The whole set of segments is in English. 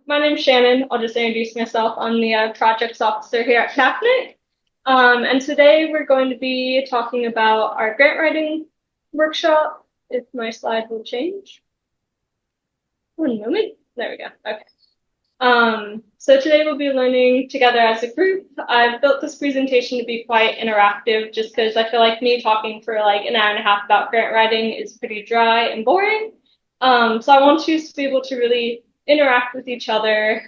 my name's Shannon. I'll just introduce myself. I'm the projects officer here at CAFNEC. And today we're going to be talking about our grant writing workshop. If my slide will change. One moment. There we go. Okay. So today we'll be learning together as a group. I've built this presentation to be quite interactive just because I feel like me talking for like an hour and a half about grant writing is pretty dry and boring. So I want you to be able to really interact with each other,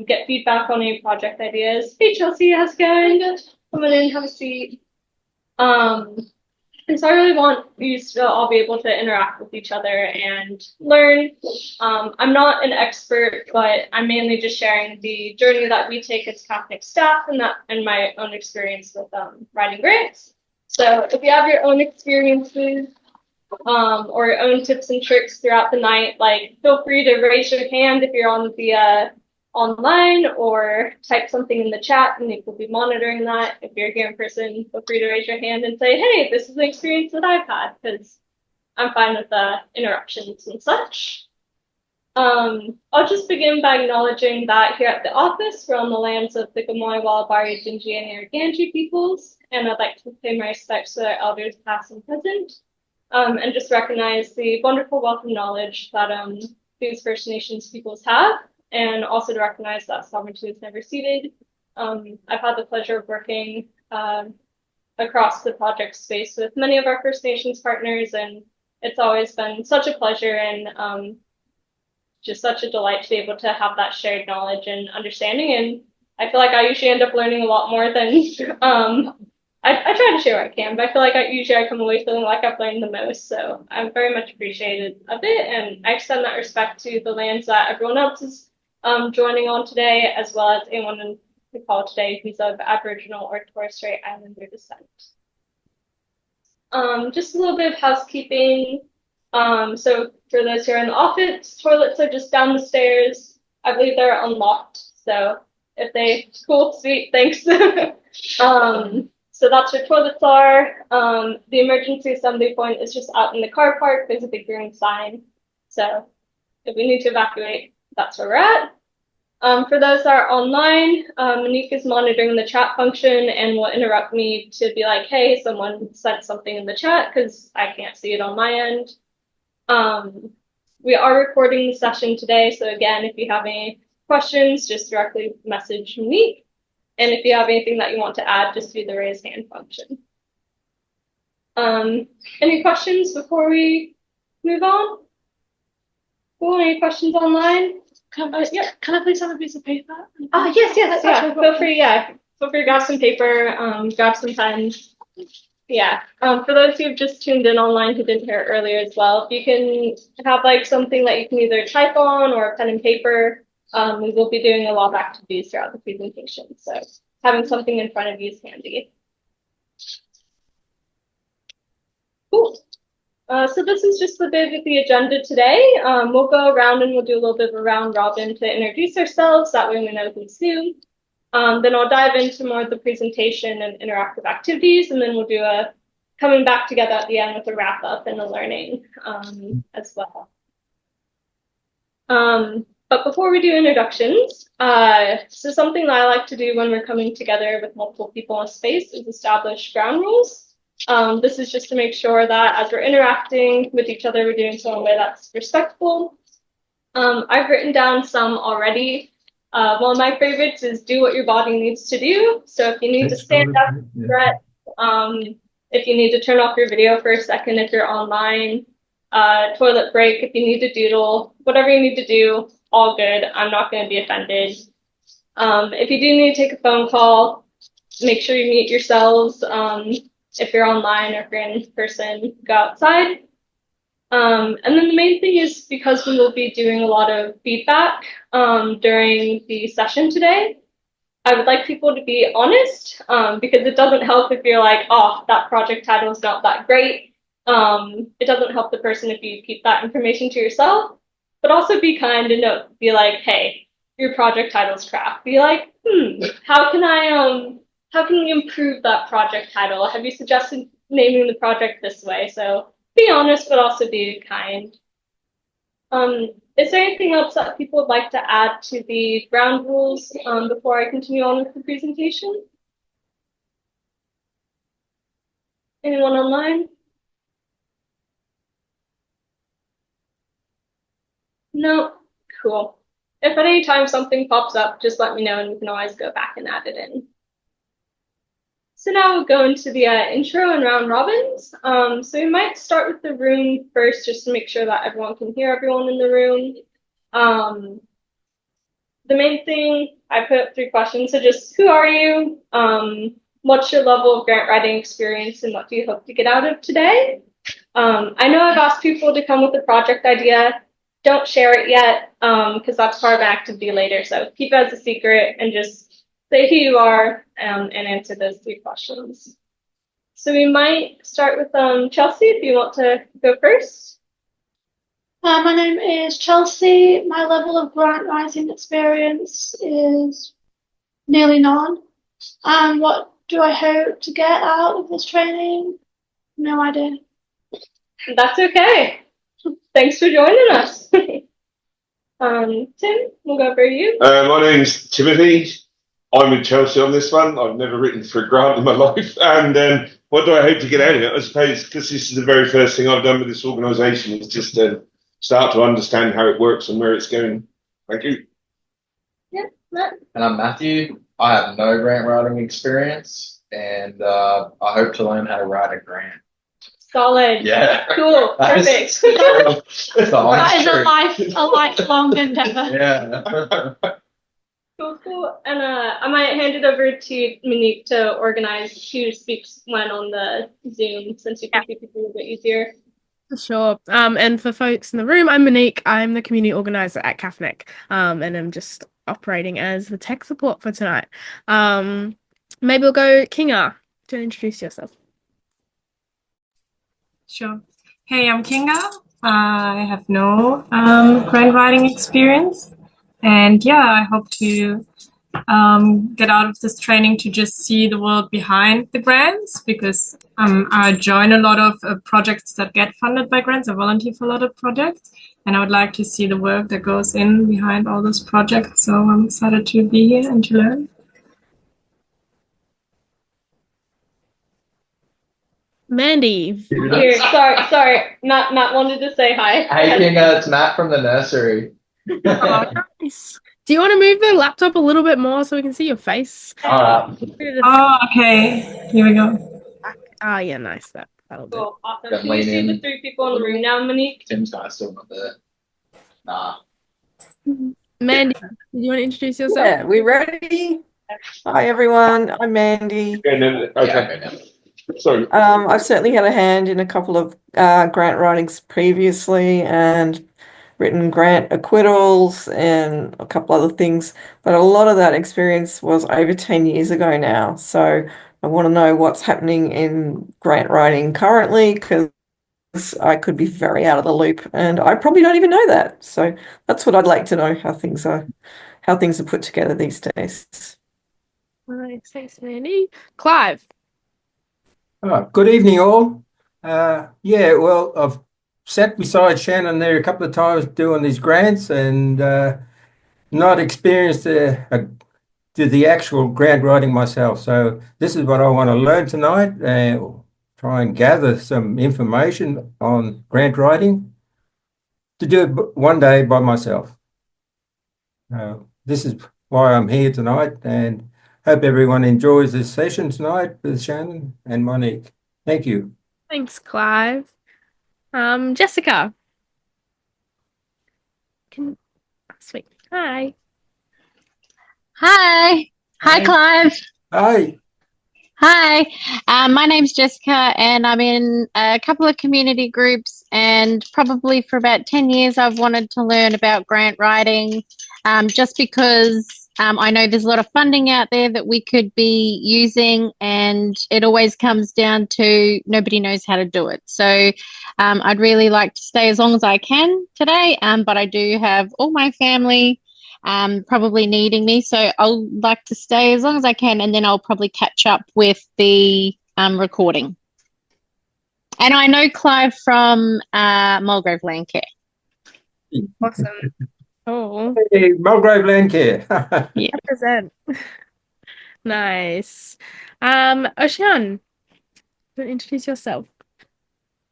get feedback on any project ideas. Hey Chelsea, how's it going? Good. Come on in, have a seat. And so I really want you to all be able to interact with each other and learn. I'm not an expert, but I'm mainly just sharing the journey that we take as CAFNEC staff and my own experience with writing grants. So if you have your own experiences or your own tips and tricks throughout the night, like feel free to raise your hand if you're on the online or type something in the chat and Nick will be monitoring that. If you're here in person, feel free to raise your hand and say, hey, this is the experience that I've had, because I'm fine with interruptions and such. I'll just begin by acknowledging that here at the office, we're on the lands of the Gamoy, Walabari, Dingy, and Narragansett peoples, and I'd like to pay my respects to their elders past and present, and just recognize the wonderful wealth of knowledge that these First Nations peoples have, and also to recognize that sovereignty is never ceded. I've had the pleasure of working across the project space with many of our First Nations partners, and it's always been such a pleasure and just such a delight to be able to have that shared knowledge and understanding. And I feel like I usually end up learning a lot more than I try to share what I can, but I feel like I come away feeling like I've learned the most. So I'm very much appreciated of it, and I extend that respect to the lands that everyone else is joining on today, as well as anyone in the call today who's of Aboriginal or Torres Strait Islander descent. Just a little bit of housekeeping. So for those who are in the office, toilets are just down the stairs. I believe they're unlocked, so if cool, sweet, thanks. So that's where toilets are. The emergency assembly point is just out in the car park. There's a big green sign. So if we need to evacuate, that's where we're at. For those that are online, Monique is monitoring the chat function and will interrupt me to be like, hey, someone sent something in the chat because I can't see it on my end. We are recording the session today, so again, if you have any questions, just directly message Monique. And if you have anything that you want to add, just do the raise hand function. Any questions before we move on? Cool, any questions online? Can I please have a piece of paper? Yes, yeah. Feel free to grab some paper, grab some pens. Yeah. For those who've just tuned in online who didn't hear it earlier as well, if you can have like something that you can either type on or a pen and paper, we will be doing a lot of activities throughout the presentation. So having something in front of you is handy. Cool. So this is just a bit of the agenda today. We'll go around and we'll do a little bit of a round robin to introduce ourselves. That way we know who's who. Then I'll dive into more of the presentation and interactive activities, and then we'll do a coming back together at the end with a wrap up and a learning as well. But before we do introductions, so something that I like to do when we're coming together with multiple people in a space is establish ground rules. This is just to make sure that as we're interacting with each other, we're doing so in a way that's respectful. I've written down some already. One of my favorites is do what your body needs to do. So if you need to stand up, stretch, if you need to turn off your video for a second if you're online, toilet break, if you need to doodle, whatever you need to do, all good. I'm not going to be offended. If you do need to take a phone call, make sure you mute yourselves. If you're online or if you're in person, go outside. And then the main thing is because we will be doing a lot of feedback during the session today, I would like people to be honest because it doesn't help if you're like, oh, that project title is not that great. It doesn't help the person if you keep that information to yourself, but also be kind and be like, hey, your project title's crap. Be like, how can we improve that project title? Have you suggested naming the project this way? So be honest, but also be kind. Is there anything else that people would like to add to the ground rules before I continue on with the presentation? Anyone online? No? Cool. If at any time something pops up, just let me know and we can always go back and add it in. So now we'll go into the intro and round robins. So we might start with the room first, just to make sure that everyone can hear everyone in the room. The main thing, I put up 3 questions. So just who are you? What's your level of grant writing experience and what do you hope to get out of today? I know I've asked people to come with a project idea. Don't share it yet because that's part of an activity later. So keep it as a secret and just say who you are and answer those 3 questions. So we might start with Chelsea, if you want to go first. My name is Chelsea. My level of grant writing experience is nearly none. What do I hope to get out of this training? No idea. That's okay. Thanks for joining us. Tim, we'll go for you. My name's Timothy. I'm with Chelsea on this one. I've never written for a grant in my life. And what do I hope to get out of it? I suppose because this is the very first thing I've done with this organisation is just to start to understand how it works and where it's going. Thank you. Yeah, Matt. And I'm Matthew. I have no grant writing experience, and I hope to learn how to write a grant. Solid. Yeah. Cool. Perfect. That is a lifelong endeavor. Yeah. Cool. And I might hand it over to Monique to organize who speaks when on the Zoom, since you can keep it a little bit easier. Sure. And for folks in the room, I'm Monique. I'm the community organizer at CAFNEC, and I'm just operating as the tech support for tonight. Maybe we'll go Kinga to introduce yourself. Sure. Hey, I'm Kinga. I have no grant writing experience. And yeah, I hope to get out of this training to just see the world behind the grants, because I join a lot of projects that get funded by grants. I volunteer for a lot of projects, and I would like to see the work that goes in behind all those projects. So I'm excited to be here and to learn. Mandy. Here, sorry. Matt wanted to say hi. Hey, Kinga, it's Matt from the nursery. Oh, nice. Do you want to move the laptop a little bit more so we can see your face? All Oh, okay. Here we go. Ah, yeah, nice. That'll do. Cool. Awesome. Got Can you see lean the in. 3 people in the room now, Monique? Tim's still not there. Nah. Mandy, do you want to introduce yourself? Yeah, we ready? Hi everyone, I'm Mandy. Okay. Yeah, Sorry. I've certainly had a hand in a couple of grant writings previously and written grant acquittals and a couple other things, but a lot of that experience was over 10 years ago now. So I want to know what's happening in grant writing currently, because I could be very out of the loop and I probably don't even know that. So that's what I'd like to know, how things are put together these days. Nice, thanks, Mandy. Clive. Good evening, all. Well, I've sat beside Shannon there a couple of times doing these grants and not experienced the actual grant writing myself. So this is what I want to learn tonight and try and gather some information on grant writing to do it one day by myself. This is why I'm here tonight, and hope everyone enjoys this session tonight with Shannon and Monique. Thank you. Thanks, Clive. Jessica. Sweet. Hi. Hi. Hi, Clive. Hi. Hi. My name's Jessica, and I'm in a couple of community groups, and probably for about 10 years I've wanted to learn about grant writing, just because I know there's a lot of funding out there that we could be using, and it always comes down to nobody knows how to do it. So I'd really like to stay as long as I can today, but I do have all my family probably needing me, so I'll like to stay as long as I can, and then I'll probably catch up with the recording. And I know Clive from Mulgrave Land Care. Awesome. Oh, Hey, Mulgrave Land Care. Yeah. represent. Nice. Ocean, introduce yourself.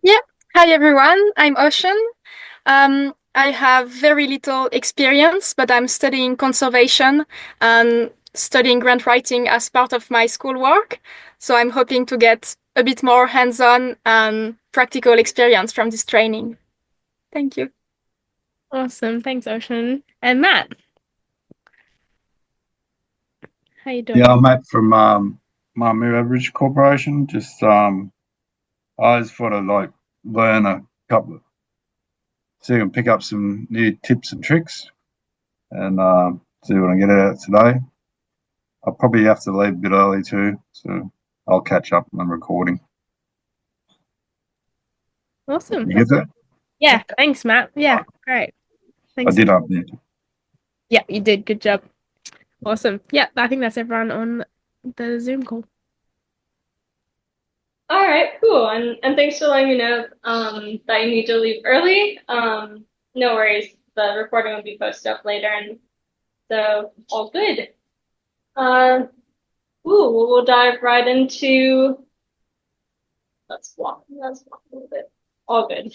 Yeah. Hi everyone, I'm Ocean. I have very little experience, but I'm studying conservation and studying grant writing as part of my schoolwork. So I'm hoping to get a bit more hands-on and practical experience from this training. Thank you. Awesome. Thanks, Ocean. And Matt, how you doing? Yeah, I'm Matt from Marmoo Average Corporation. I just thought I'd like learn a couple, see if I can pick up some new tips and tricks, and see what I get out of today. I'll probably have to leave a bit early too, so I'll catch up on the recording. Awesome. You get that? Yeah. Thanks, Matt. Yeah. Great. I Thanks. did update. Yeah, you did. Good job. Awesome. Yeah, I think that's everyone on the Zoom call. All right, cool. And thanks for letting me know that you need to leave early. No worries. The recording will be posted up later, and so all good. We'll dive right into. Let's walk a little bit. All good.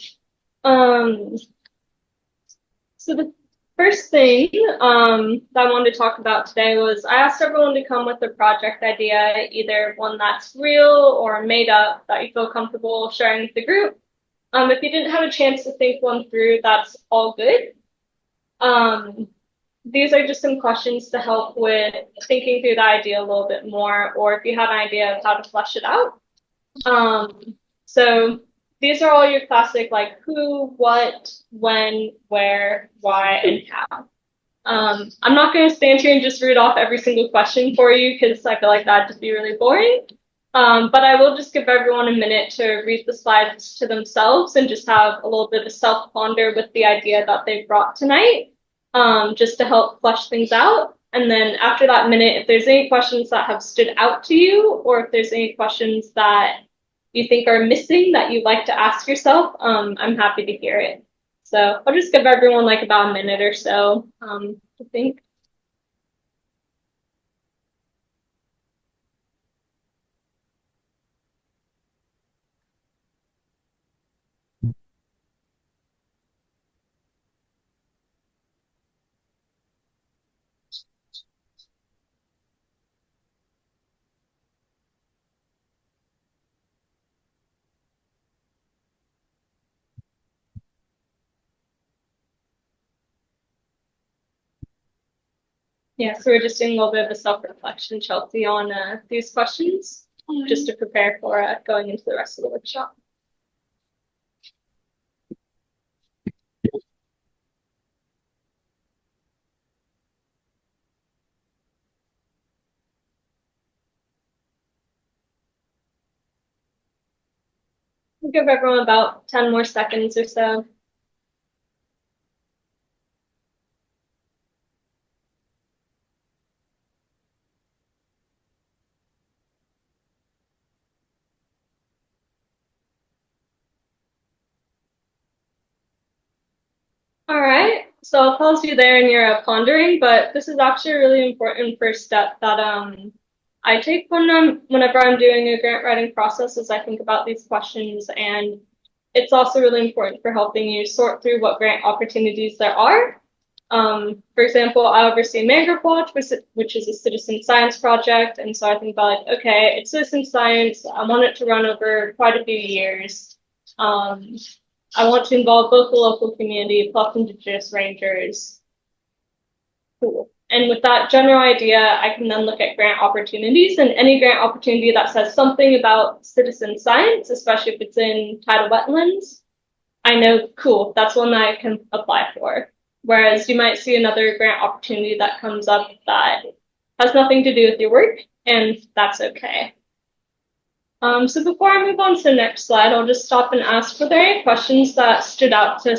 So the first thing that I wanted to talk about today was I asked everyone to come with a project idea, either one that's real or made up that you feel comfortable sharing with the group. If you didn't have a chance to think one through, that's all good. These are just some questions to help with thinking through the idea a little bit more, or if you have an idea of how to flesh it out. So these are all your classic, like who, what, when, where, why, and how. I'm not going to stand here and just read off every single question for you because I feel like that'd just be really boring. But I will just give everyone a minute to read the slides to themselves and just have a little bit of self-ponder with the idea that they've brought tonight, just to help flesh things out. And then after that minute, if there's any questions that have stood out to you, or if there's any questions that you think are missing that you'd like to ask yourself, I'm happy to hear it. So I'll just give everyone like about a minute or so to think. Yeah, so we're just doing a little bit of a self-reflection, Chelsea, on these questions, just to prepare for going into the rest of the workshop. We'll give everyone about 10 more seconds or so. All right, so I'll pause you there in your pondering, but this is actually a really important first step that I take whenever I'm doing a grant writing process as I think about these questions, and it's also really important for helping you sort through what grant opportunities there are. For example, I oversee Mangrove Watch, which is a citizen science project, and so I think about like, okay, it's citizen science, I want it to run over quite a few years. I want to involve both the local community plus Indigenous rangers. Cool. And with that general idea, I can then look at grant opportunities, and any grant opportunity that says something about citizen science, especially if it's in tidal wetlands, I know, cool, that's one that I can apply for. Whereas you might see another grant opportunity that comes up that has nothing to do with your work, and that's okay. So before I move on to the next slide, I'll just stop and ask, were there any questions that stood out to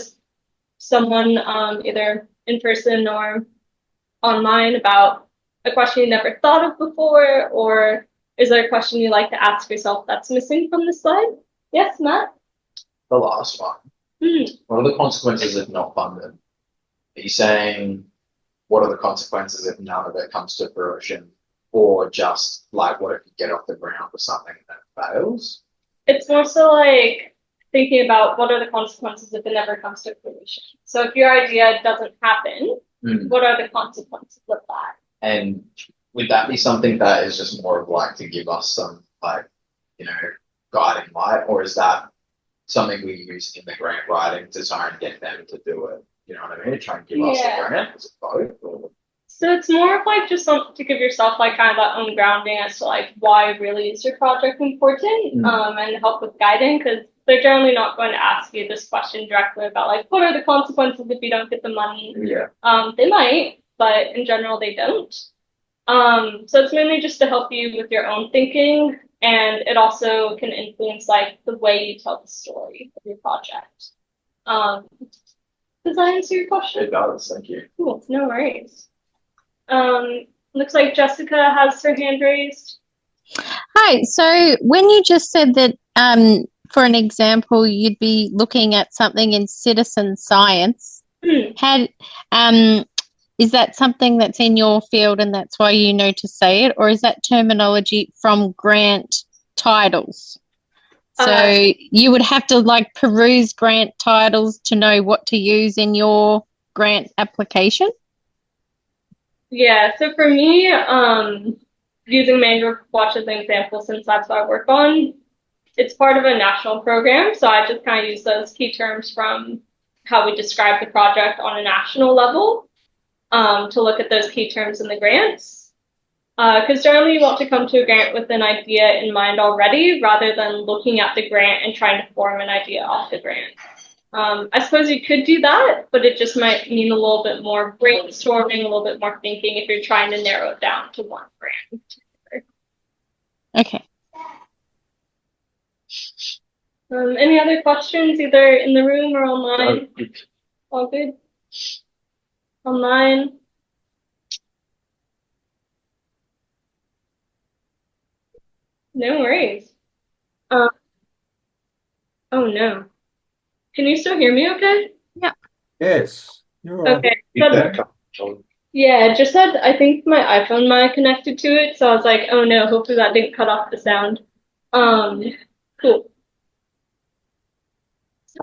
someone either in person or online about a question you never thought of before, or is there a question you'd like to ask yourself that's missing from the slide? Yes, Matt? The last one. What are the consequences if not funded? Are you saying what are the consequences if none of it comes to fruition, or just like what if you get off the ground with something that fails? It's more so like thinking about what are the consequences if it never comes to fruition. So if your idea doesn't happen, what are the consequences of that? And would that be something that is just more of like to give us some like, you know, guiding light, or is that something we use in the grant writing to try and get them to do it? You know what I mean? Try and give us a grant. Is it both? Or? So it's more of like just something to give yourself like kind of that own grounding as to like why really is your project important, and help with guiding, because they're generally not going to ask you this question directly about like what are the consequences if you don't get the money. They might, but in general they don't. So it's mainly just to help you with your own thinking, and it also can influence like the way you tell the story of your project. Does that answer your question? It does, thank you. Cool, no worries. Looks like Jessica has her hand raised. Hi, so when you just said that for an example, you'd be looking at something in citizen science, is that something that's in your field and that's why you know to say it, or is that terminology from grant titles? So you would have to like peruse grant titles to know what to use in your grant application? Yeah, so for me, using Mangrove Watch as an example, since that's what I work on, it's part of a national program, so I just kind of use those key terms from how we describe the project on a national level to look at those key terms in the grants. Because generally you want to come to a grant with an idea in mind already, rather than looking at the grant and trying to form an idea off the grant. I suppose you could do that, but it just might mean a little bit more brainstorming, a little bit more thinking if you're trying to narrow it down to one grant. Okay. Any other questions, either in the room or online? All good? Online? No worries. Oh no. Can you still hear me okay? Yeah. Yes. You're on. Okay. Yeah, it just said, I think my iPhone might connected to it, so I was like, oh no, hopefully that didn't cut off the sound. Cool.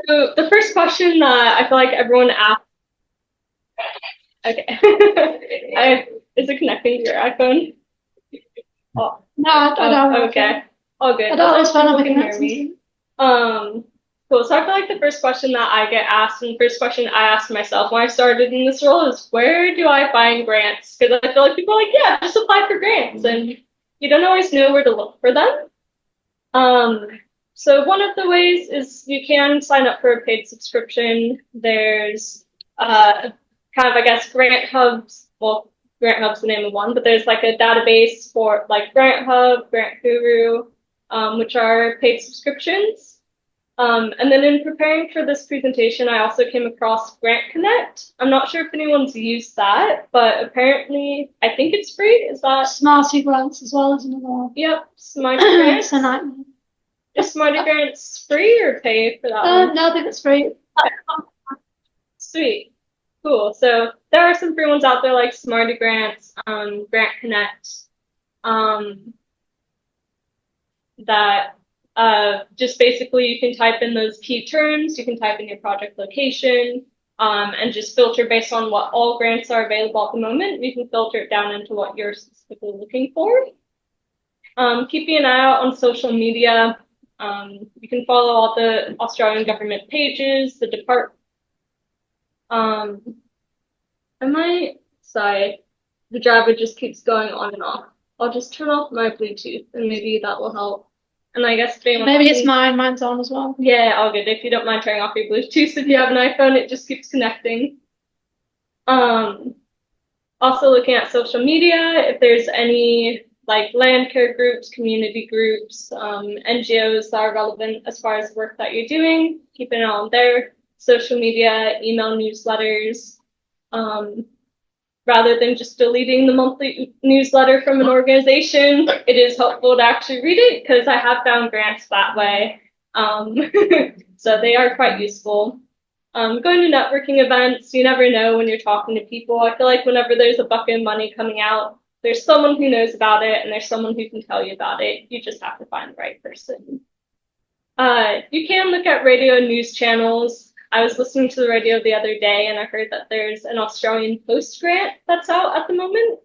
So the first question that I feel like everyone asked, okay, is it connecting to your iPhone? Oh. No, I don't. Okay, all good. I don't always find can hear me. Cool. So I feel like the first question that I get asked, and the first question I asked myself when I started in this role is, where do I find grants? Because I feel like people are like, yeah, just apply for grants, and you don't always know where to look for them. So one of the ways is you can sign up for a paid subscription. There's kind of, I guess, Grant Hubs. Well, Grant Hub's the name of one, but there's like a database for like Grant Hub, Grant Guru, which are paid subscriptions. And then in preparing for this presentation, I also came across Grant Connect. I'm not sure if anyone's used that, but apparently I think it's free. Is that Smarty Grants as well, isn't it? Yep, Smarty Grants. It's a nightmare. Is Smarty Grants free or pay for that one? No, I think it's free. Sweet. Cool. So there are some free ones out there like Smarty Grants, Grant Connect, that just basically you can type in those key terms, you can type in your project location, and just filter based on what all grants are available at the moment. You can filter it down into what you're specifically looking for. Keeping an eye out on social media. You can follow all the Australian government pages, the department. Sorry, the driver just keeps going on and off. I'll just turn off my Bluetooth and maybe that will help. And I guess maybe it's mine. Mine's on as well. Yeah, all good. If you don't mind turning off your Bluetooth, if you have an iPhone, it just keeps connecting. Also looking at social media, if there's any like land care groups, community groups, NGOs that are relevant as far as work that you're doing, keep an eye on their social media, email newsletters. Rather than just deleting the monthly newsletter from an organization, it is helpful to actually read it because I have found grants that way. So they are quite useful. going to networking events, you never know when you're talking to people. I feel like whenever there's a bucket of money coming out, there's someone who knows about it and there's someone who can tell you about it. You just have to find the right person. You can look at radio news channels. I was listening to the radio the other day and I heard that there's an Australian Post grant that's out at the moment.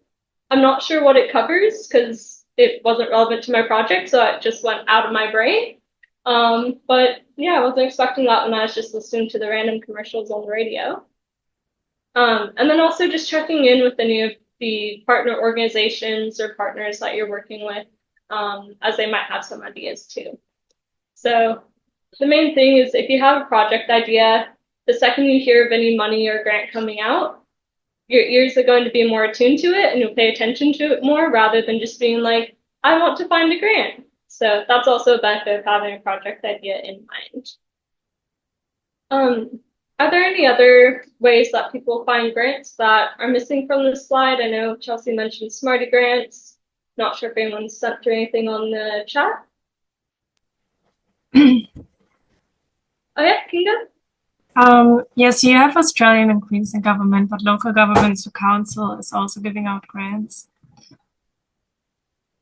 I'm not sure what it covers because it wasn't relevant to my project, so it just went out of my brain. But yeah, I wasn't expecting that when I was just listening to the random commercials on the radio. And then also just checking in with any of the partner organizations or partners that you're working with, as they might have some ideas too. So the main thing is if you have a project idea, the second you hear of any money or grant coming out, your ears are going to be more attuned to it and you'll pay attention to it more rather than just being like, I want to find a grant. So that's also a benefit of having a project idea in mind. Are there any other ways that people find grants that are missing from this slide? I know Chelsea mentioned Smarty grants. Not sure if anyone's sent through anything on the chat. Oh yeah, Kinga? Yes, you have Australian and Queensland government, but local governments or council is also giving out grants.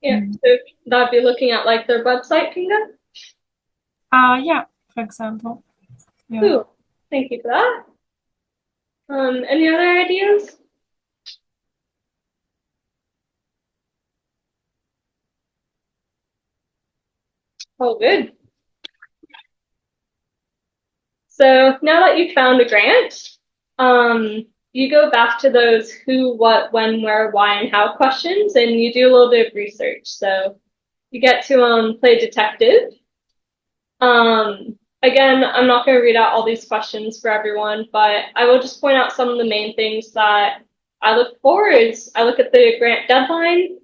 Yeah, so that'd be looking at like their website, Kinga? Yeah, for example. Yeah. Cool. Thank you for that. Any other ideas? Oh, good. So now that you've found a grant, you go back to those who, what, when, where, why, and how questions, and you do a little bit of research. So you get to play detective. Again, I'm not going to read out all these questions for everyone, but I will just point out some of the main things that I look for is I look at the grant deadline.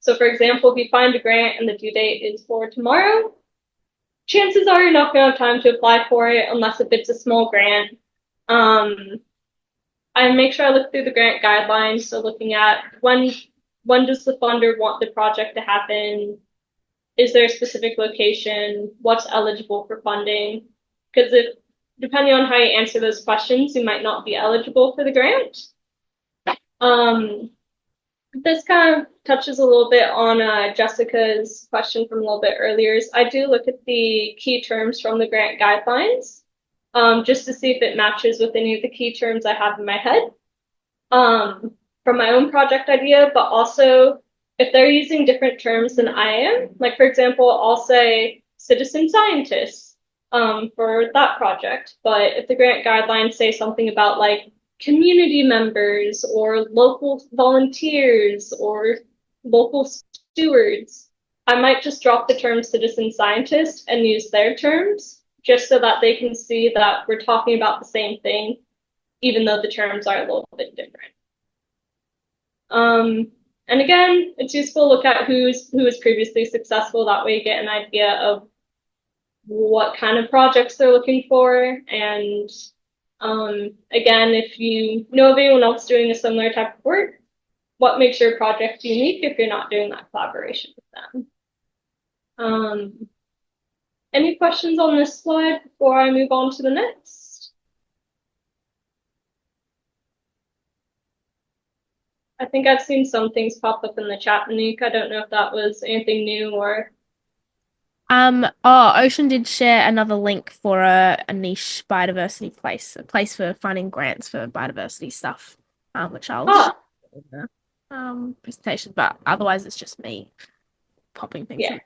So for example, if you find a grant and the due date is for tomorrow, chances are you're not going to have time to apply for it unless if it's a small grant. I make sure I look through the grant guidelines, so looking at when does the funder want the project to happen? Is there a specific location? What's eligible for funding? Because depending on how you answer those questions, you might not be eligible for the grant. This kind of touches a little bit on Jessica's question from a little bit earlier. I do look at the key terms from the grant guidelines, just to see if it matches with any of the key terms I have in my head from my own project idea, but also if they're using different terms than I am, like for example, I'll say citizen scientists for that project, but if the grant guidelines say something about like community members or local volunteers or local stewards, I might just drop the term citizen scientist and use their terms just so that they can see that we're talking about the same thing, even though the terms are a little bit different. And again, it's useful to look at who was previously successful. That way you get an idea of what kind of projects they're looking for. And again, if you know of anyone else doing a similar type of work, what makes your project unique if you're not doing that collaboration with them? Any questions on this slide before I move on to the next? I think I've seen some things pop up in the chat, Monique. I don't know if that was anything new or. Ocean did share another link for a niche biodiversity place, a place for finding grants for biodiversity stuff, which I'll share in the presentation. But otherwise, it's just me popping things in.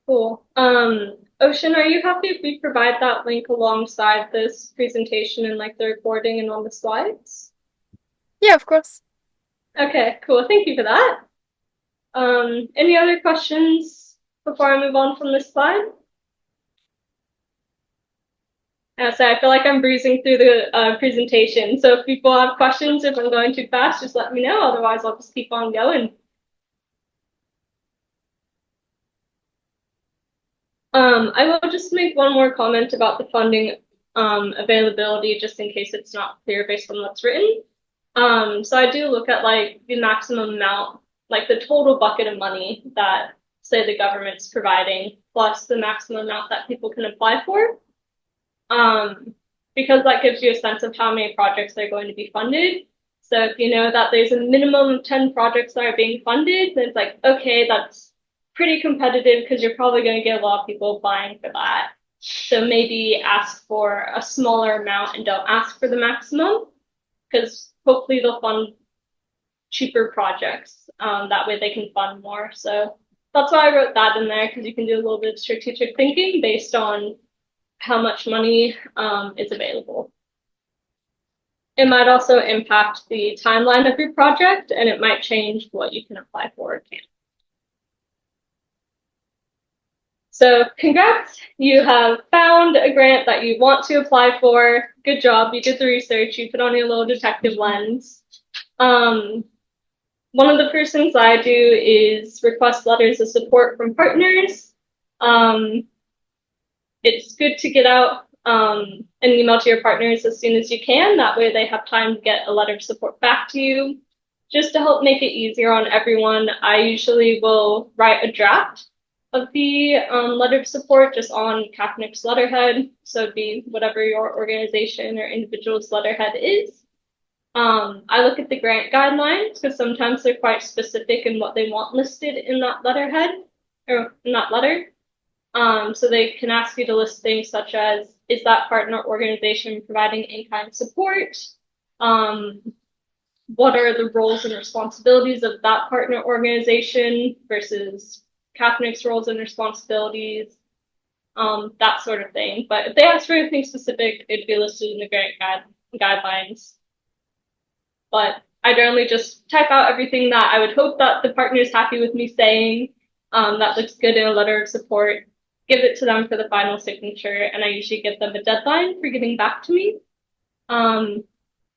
Cool. Ocean, are you happy if we provide that link alongside this presentation and like the recording and on the slides? Yeah, of course. Okay, cool. Thank you for that. Any other questions before I move on from this slide? So I feel like I'm breezing through the presentation. So if people have questions, if I'm going too fast, just let me know. Otherwise, I'll just keep on going. I will just make one more comment about the funding availability, just in case it's not clear based on what's written. So I do look at like the maximum amount, like the total bucket of money that say the government's providing, plus the maximum amount that people can apply for. because that gives you a sense of how many projects are going to be funded. So if you know that there's a minimum of 10 projects that are being funded, then it's like, okay, that's pretty competitive because you're probably going to get a lot of people applying for that. So maybe ask for a smaller amount and don't ask for the maximum, because hopefully they'll fund cheaper projects. That way they can fund more. So that's why I wrote that in there, because you can do a little bit of strategic thinking based on how much money is available. It might also impact the timeline of your project, and it might change what you can apply for or can't. So congrats, you have found a grant that you want to apply for. Good job, you did the research, you put on your little detective lens. One of the first things I do is request letters of support from partners. It's good to get out an email to your partners as soon as you can. That way they have time to get a letter of support back to you. Just to help make it easier on everyone, I usually will write a draft of the letter of support just on CAFNEC's letterhead. So it'd be whatever your organization or individual's letterhead is. I look at the grant guidelines because sometimes they're quite specific in what they want listed in that letterhead or in that letter. So they can ask you to list things such as, is that partner organization providing in-kind support? What are the roles and responsibilities of that partner organization versus CAFNEC's roles and responsibilities? That sort of thing. But if they ask for anything specific, it'd be listed in the grant guidelines. But I generally just type out everything that I would hope that the partner is happy with me saying, that looks good in a letter of support, give it to them for the final signature, and I usually give them a deadline for getting back to me.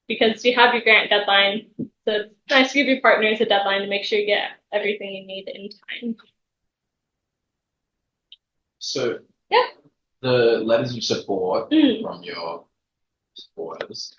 Because you have your grant deadline, so it's nice to give your partners a deadline to make sure you get everything you need in time. So yeah, the letters of support from your supporters,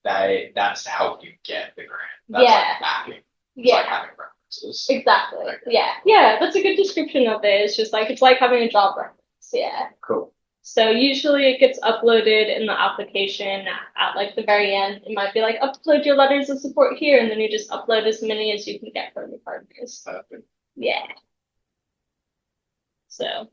that's to help you get the grant. That's like backing. It's like having references. Exactly. Okay. Yeah, that's a good description of it. It's just like, it's like having a job reference. Yeah. Cool. So usually it gets uploaded in the application at like the very end. It might be like, upload your letters of support here, and then you just upload as many as you can get from your partners. Perfect. Yeah. So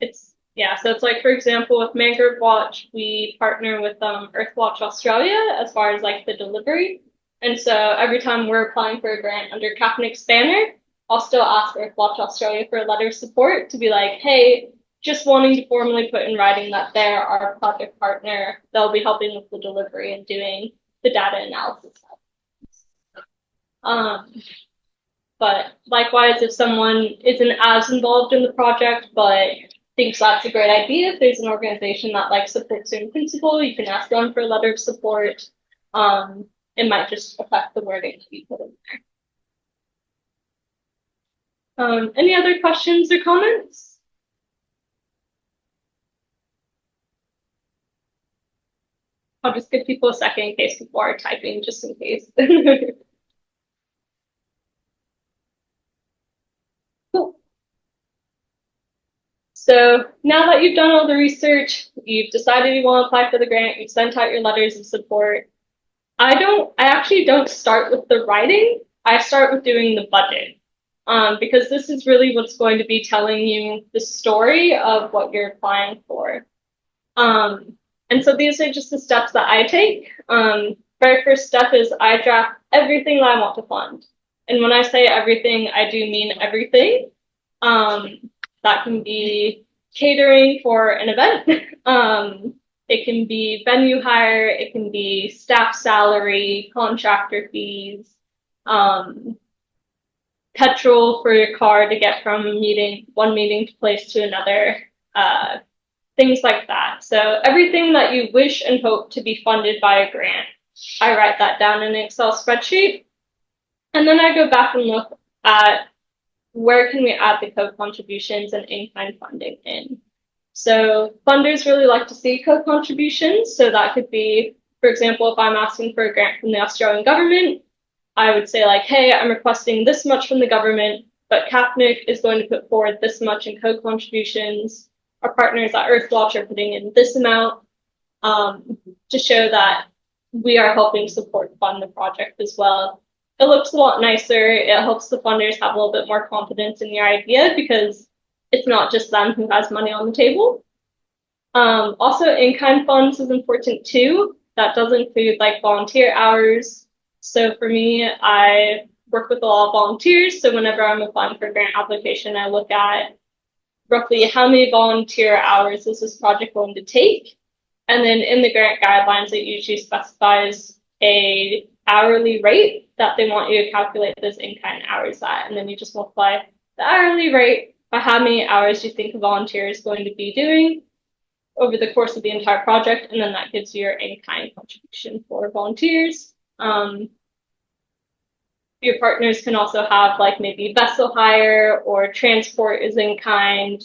it's like, for example, with Mangrove Watch, we partner with Earthwatch Australia as far as like the delivery. And so every time we're applying for a grant under CAFNEC's banner, I'll still ask Earthwatch Australia for a letter of support to be like, hey, just wanting to formally put in writing that they're our project partner. They'll be helping with the delivery and doing the data analysis. But likewise, if someone isn't as involved in the project, but thinks that's a great idea, if there's an organization that like supports you in principle, you can ask them for a letter of support. It might just affect the wording that you put in there. Any other questions or comments? I'll just give people a second in case people are typing, just in case. Cool. So now that you've done all the research, you've decided you want to apply for the grant, you've sent out your letters of support. I actually don't start with the writing. I start with doing the budget. Because this is really what's going to be telling you the story of what you're applying for. And so these are just the steps that I take. Very first step is I draft everything that I want to fund. And when I say everything, I do mean everything. That can be catering for an event. It can be venue hire. It can be staff salary, contractor fees, petrol for your car to get from one meeting place to another, things like that. So everything that you wish and hope to be funded by a grant, I write that down in an Excel spreadsheet. And then I go back and look at where can we add the co-contributions and in-kind funding in. So funders really like to see co-contributions. So that could be, for example, if I'm asking for a grant from the Australian government, I would say like, hey, I'm requesting this much from the government, but CAFNEC is going to put forward this much in co-contributions. Our partners at Earthwatch are putting in this amount. to show that we are helping support fund the project as well. It looks a lot nicer. It helps the funders have a little bit more confidence in your idea because it's not just them who has money on the table. Also, in-kind funds is important too. That does include like volunteer hours. So for me, I work with a lot of volunteers. So whenever I'm applying for a grant application, I look at roughly how many volunteer hours is this project going to take. And then in the grant guidelines, it usually specifies a hourly rate that they want you to calculate those in-kind hours at. And then you just multiply the hourly rate by how many hours you think a volunteer is going to be doing over the course of the entire project. And then that gives you your in-kind contribution for volunteers. Your partners can also have like maybe vessel hire or transport is in kind,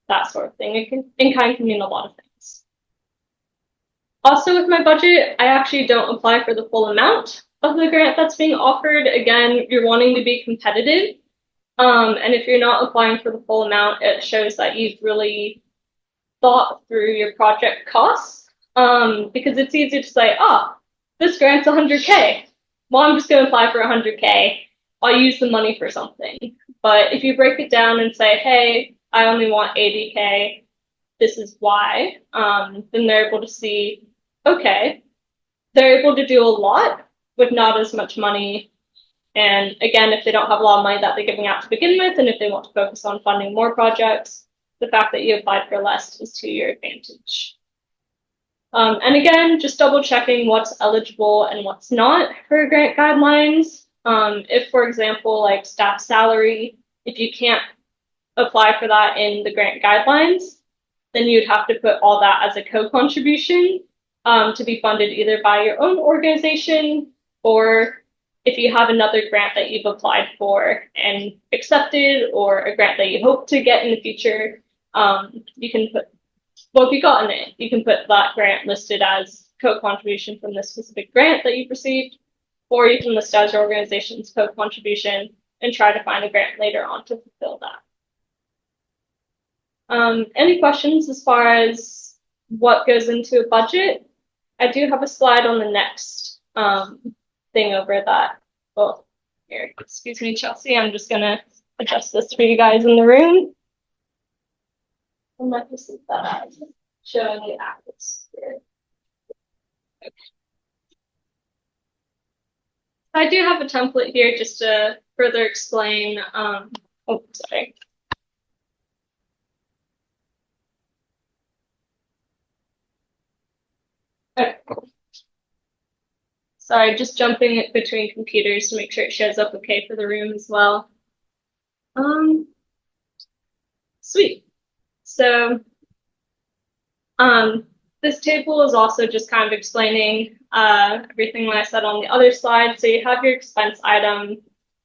that sort of thing. In kind can mean a lot of things. Also with my budget, I actually don't apply for the full amount of the grant that's being offered. Again, you're wanting to be competitive. And if you're not applying for the full amount, it shows that you've really thought through your project costs. Because it's easy to say, oh, this grant's 100K. Well, I'm just going to apply for 100K. I'll use the money for something. But if you break it down and say, hey, I only want 80K, this is why, then they're able to see, okay, they're able to do a lot with not as much money. And again, if they don't have a lot of money that they're giving out to begin with, and if they want to focus on funding more projects, the fact that you applied for less is to your advantage. And again, just double checking what's eligible and what's not for grant guidelines. If, for example, like staff salary, if you can't apply for that in the grant guidelines, then you'd have to put all that as a co-contribution to be funded either by your own organization, or if you have another grant that you've applied for and accepted, or a grant that you hope to get in the future, you can put, well, if you've gotten it, you can put that grant listed as co-contribution from the specific grant that you've received, or you can list as your organization's co-contribution and try to find a grant later on to fulfill that. Any questions as far as what goes into a budget? I do have a slide on the next thing over that. Well, here, excuse me, Chelsea. I'm just gonna adjust this for you guys in the room. I'm not going to see that as showing the atmosphere. Okay. I do have a template here just to further explain. Oh, sorry. Okay. Sorry, just jumping between computers to make sure it shows up okay for the room as well. Sweet. So this table is also just kind of explaining everything that I said on the other slide. So you have your expense item.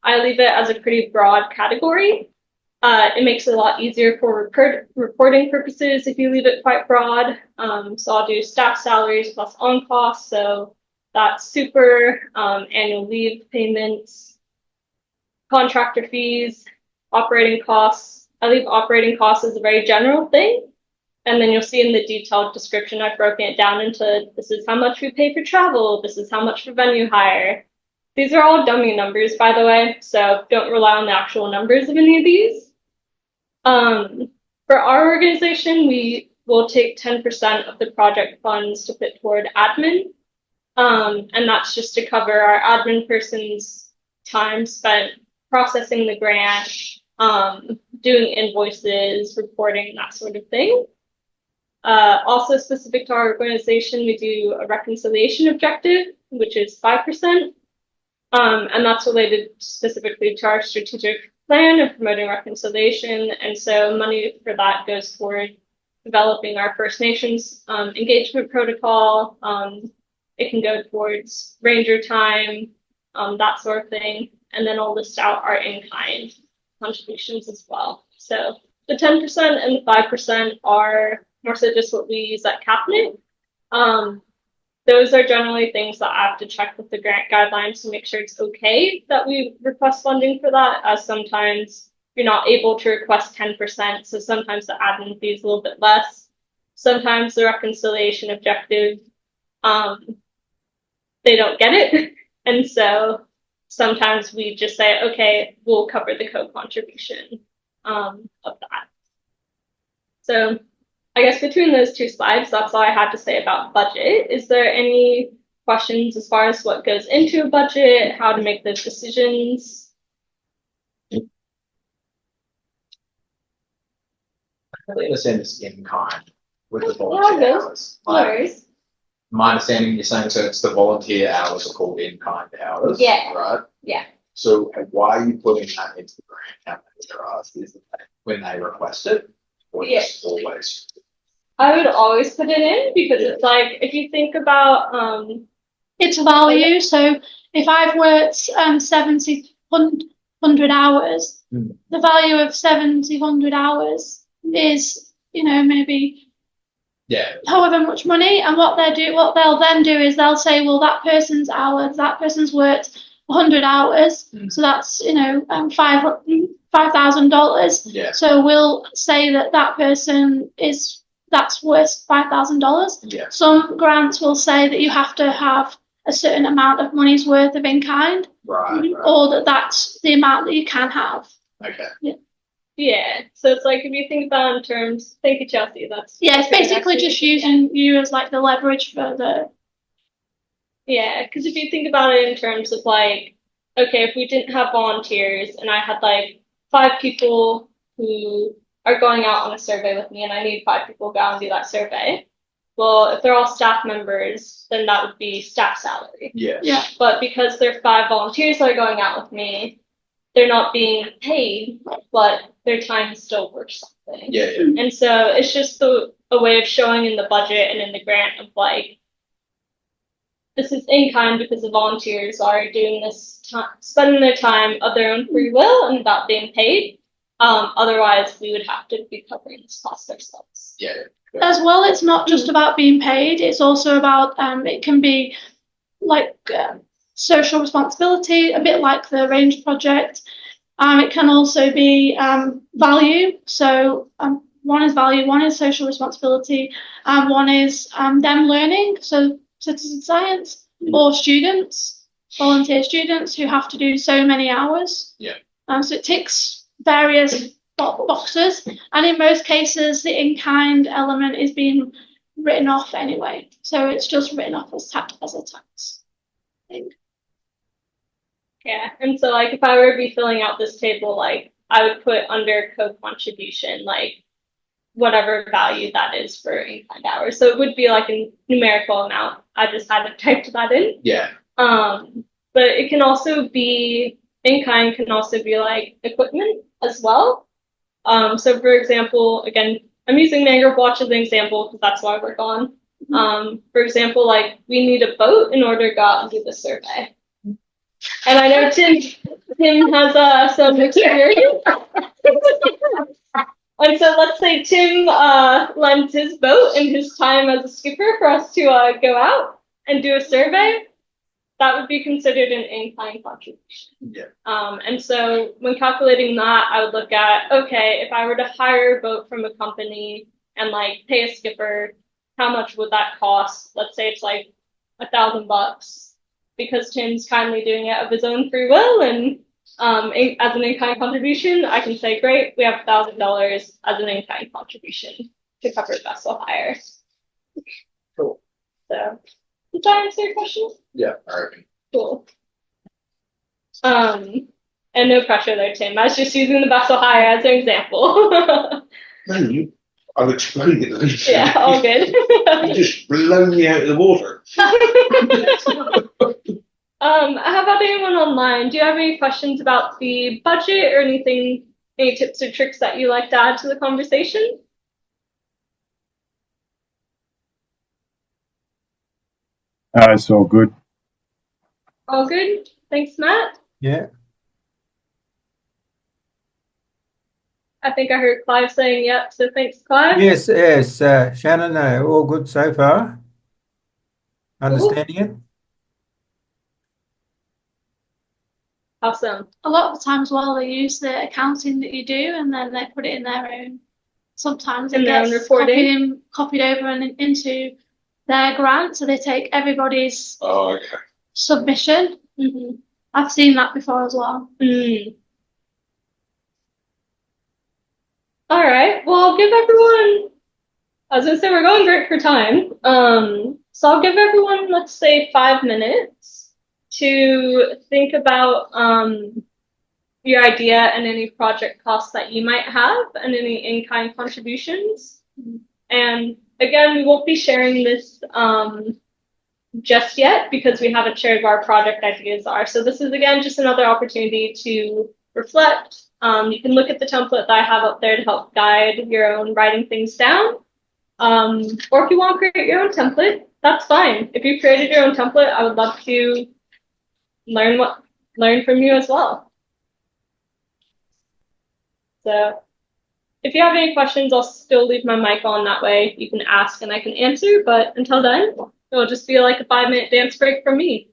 I leave it as a pretty broad category. It makes it a lot easier for reporting purposes if you leave it quite broad. So I'll do staff salaries plus on costs. So that's super, annual leave payments, contractor fees, operating costs. I leave operating costs as a very general thing. And then you'll see in the detailed description, I've broken it down into this is how much we pay for travel. This is how much for venue hire. These are all dummy numbers, by the way. So don't rely on the actual numbers of any of these. For our organization, we will take 10% of the project funds to put toward admin. And that's just to cover our admin person's time spent processing the grant, doing invoices, reporting, that sort of thing. Also specific to our organization, we do a reconciliation objective, which is 5%. And that's related specifically to our strategic plan of promoting reconciliation. And so money for that goes toward developing our First Nations engagement protocol. It can go towards ranger time, that sort of thing. And then I'll list out our in-kind contributions as well. So the 10% and the 5% are more so just what we use at CAFNEC. Those are generally things that I have to check with the grant guidelines to make sure it's okay that we request funding for that, as sometimes you're not able to request 10%. So sometimes the admin fee is a little bit less. sometimes the reconciliation objective, they don't get it. And so sometimes we just say, okay, we'll cover the co-contribution of that. So I guess between those two slides, that's all I had to say about budget. Is there any questions as far as what goes into a budget, how to make those decisions? I really understand this in kind with the volunteer hours. No worries. My understanding, you're saying, so it's the volunteer hours are called in kind hours, Yeah. right? Yeah. So why are you putting that into the grant? How they're asked is that when they request it, or just always? I would always put it in because it's like, if you think about it's value. So if I've worked 100 hours, the value of 100 hours is, maybe however much money. And what they'll then do is they'll say, well, that person's worked 100 hours, so that's $5,000. Yeah. So we'll say that person that's worth $5,000. Yeah. Some grants will say that you have to have a certain amount of money's worth of in kind, right. or that's the amount that you can have. Okay. Yeah, so it's like if you think about in terms, thank you, Chelsea. It's basically just using you as like the leverage for the. Yeah, because if you think about it in terms of like, okay, if we didn't have volunteers and I had like 5 people who are going out on a survey with me and I need 5 people to go out and do that survey. Well, if they're all staff members, then that would be staff salary. Yeah. But because there are 5 volunteers that are going out with me, they're not being paid, but their time is still worth something. Yeah. And so it's just a way of showing in the budget and in the grant of like, this is in kind because the volunteers are doing this spending their time of their own free will and without being paid. Otherwise, we would have to be covering this cost ourselves. Yeah. As well, it's not just about being paid. It's also about it can be like social responsibility, a bit like the Range Project. It can also be value. So one is value, one is social responsibility, one is them learning. So citizen science or students, volunteer students who have to do so many hours. Yeah. So it ticks various boxes, and in most cases, the in-kind element is being written off anyway. So it's just written off as a tax thing. Yeah, and so like if I were to be filling out this table, like I would put under co-contribution, like whatever value that is for in-kind hours. So it would be like a numerical amount. I just hadn't typed that in. Yeah. But it can also be, in-kind can also be like equipment as well. So for example, again, I'm using Mangrove Watch as an example because that's what I work on. For example, like we need a boat in order to go out and do the survey. And I know Tim has some experience. And so let's say Tim lends his boat and his time as a skipper for us to go out and do a survey. That would be considered an in-kind contribution. Yeah. And so when calculating that, I would look at, okay, if I were to hire a boat from a company and like pay a skipper, how much would that cost? Let's say it's like $1,000 because Tim's kindly doing it of his own free will and as an in-kind contribution, I can say, great, we have $1,000 as an in-kind contribution to cover vessel hire. Cool. So, did I answer your question? Yeah, all right. Cool. And no pressure there, Tim. I was just using the vessel hire as an example. No, I've explained it. Yeah, all good. You just blown me out of the water. How about anyone online? Do you have any questions about the budget or anything, any tips or tricks that you like to add to the conversation? It's all good. All good. Thanks, Matt. Yeah. I think I heard Clive saying yep, so thanks, Clive. Yes, Shannon, all good so far. Understanding it? Awesome. A lot of the times, well, they use the accounting that you do, and then they put it in their own sometimes In it their own gets reporting? copied over and into their grant, so they take everybody's Oh, okay. submission. Mm-hmm. I've seen that before as well. Mm. All right. Well, I'll give everyone. I was gonna say we're going great for time. So I'll give everyone, let's say, 5 minutes to think about your idea and any project costs that you might have and any in-kind contributions. And again, we won't be sharing this just yet because we haven't shared what our project ideas are. So this is again just another opportunity to reflect. You can look at the template that I have up there to help guide your own writing things down. Or if you want to create your own template, that's fine. If you created your own template, I would love to learn from you as well. So if you have any questions, I'll still leave my mic on, that way you can ask and I can answer. But until then, it'll just be like a 5-minute dance break from me.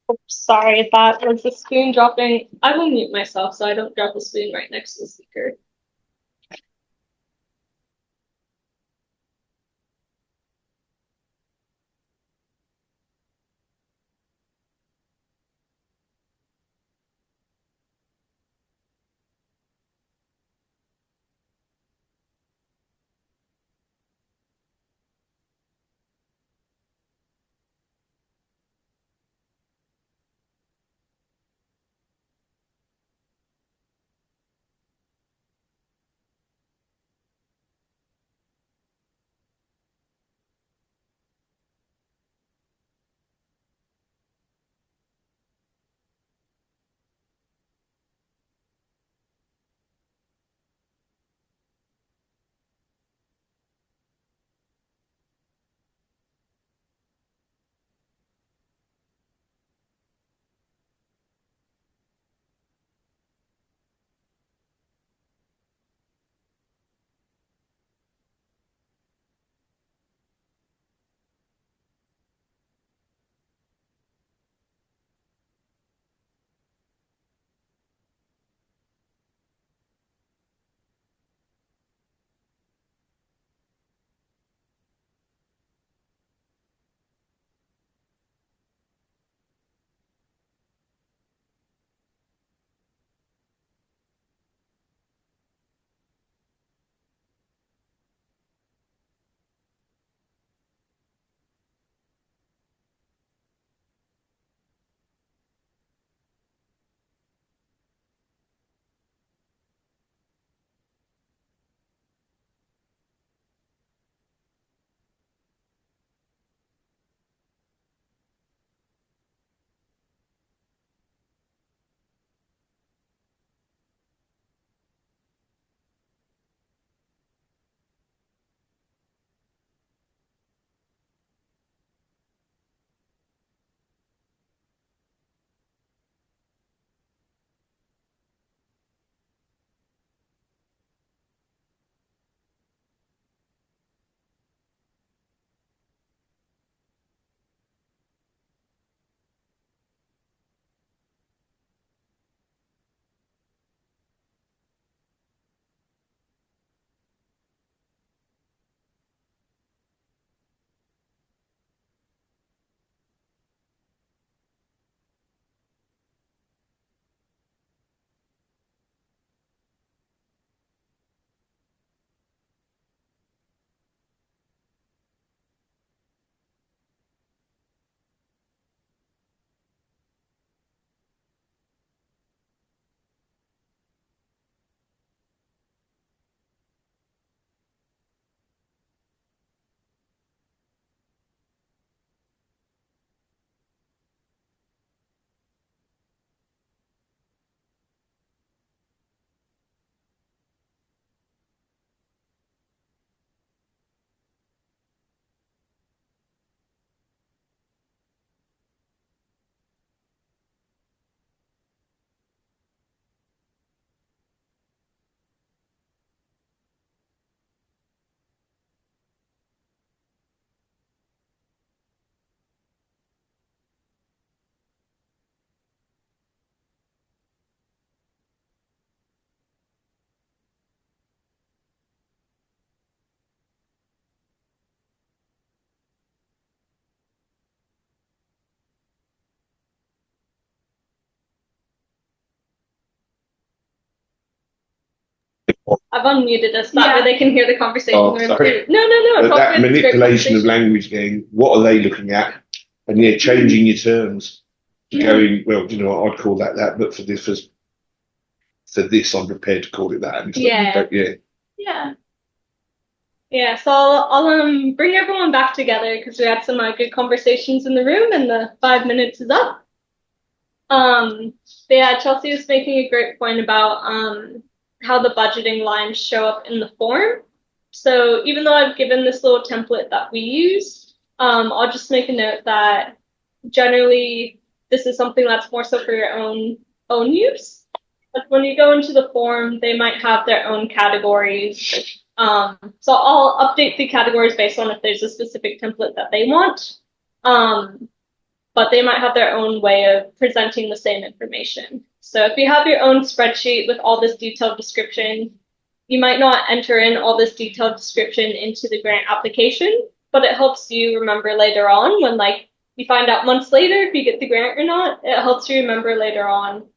Oops, sorry, that was the spoon dropping. I will mute myself so I don't drop the spoon right next to the speaker. I've unmuted us that way they can hear the conversation. Oh, sorry. No. But that manipulation of language game, what are they looking at? And yeah, changing your terms. Going, well, you know, I'd call that, but for this, I'm prepared to call it that. Yeah, so I'll bring everyone back together because we had some good conversations in the room, and the 5 minutes is up. But yeah, Chelsea was making a great point about how the budgeting lines show up in the form. So even though I've given this little template that we use, I'll just make a note that generally this is something that's more so for your own use. But when you go into the form, they might have their own categories. So I'll update the categories based on if there's a specific template that they want. But they might have their own way of presenting the same information. So if you have your own spreadsheet with all this detailed description, you might not enter in all this detailed description into the grant application, but it helps you remember later on when like you find out months later if you get the grant or not. It helps you remember later on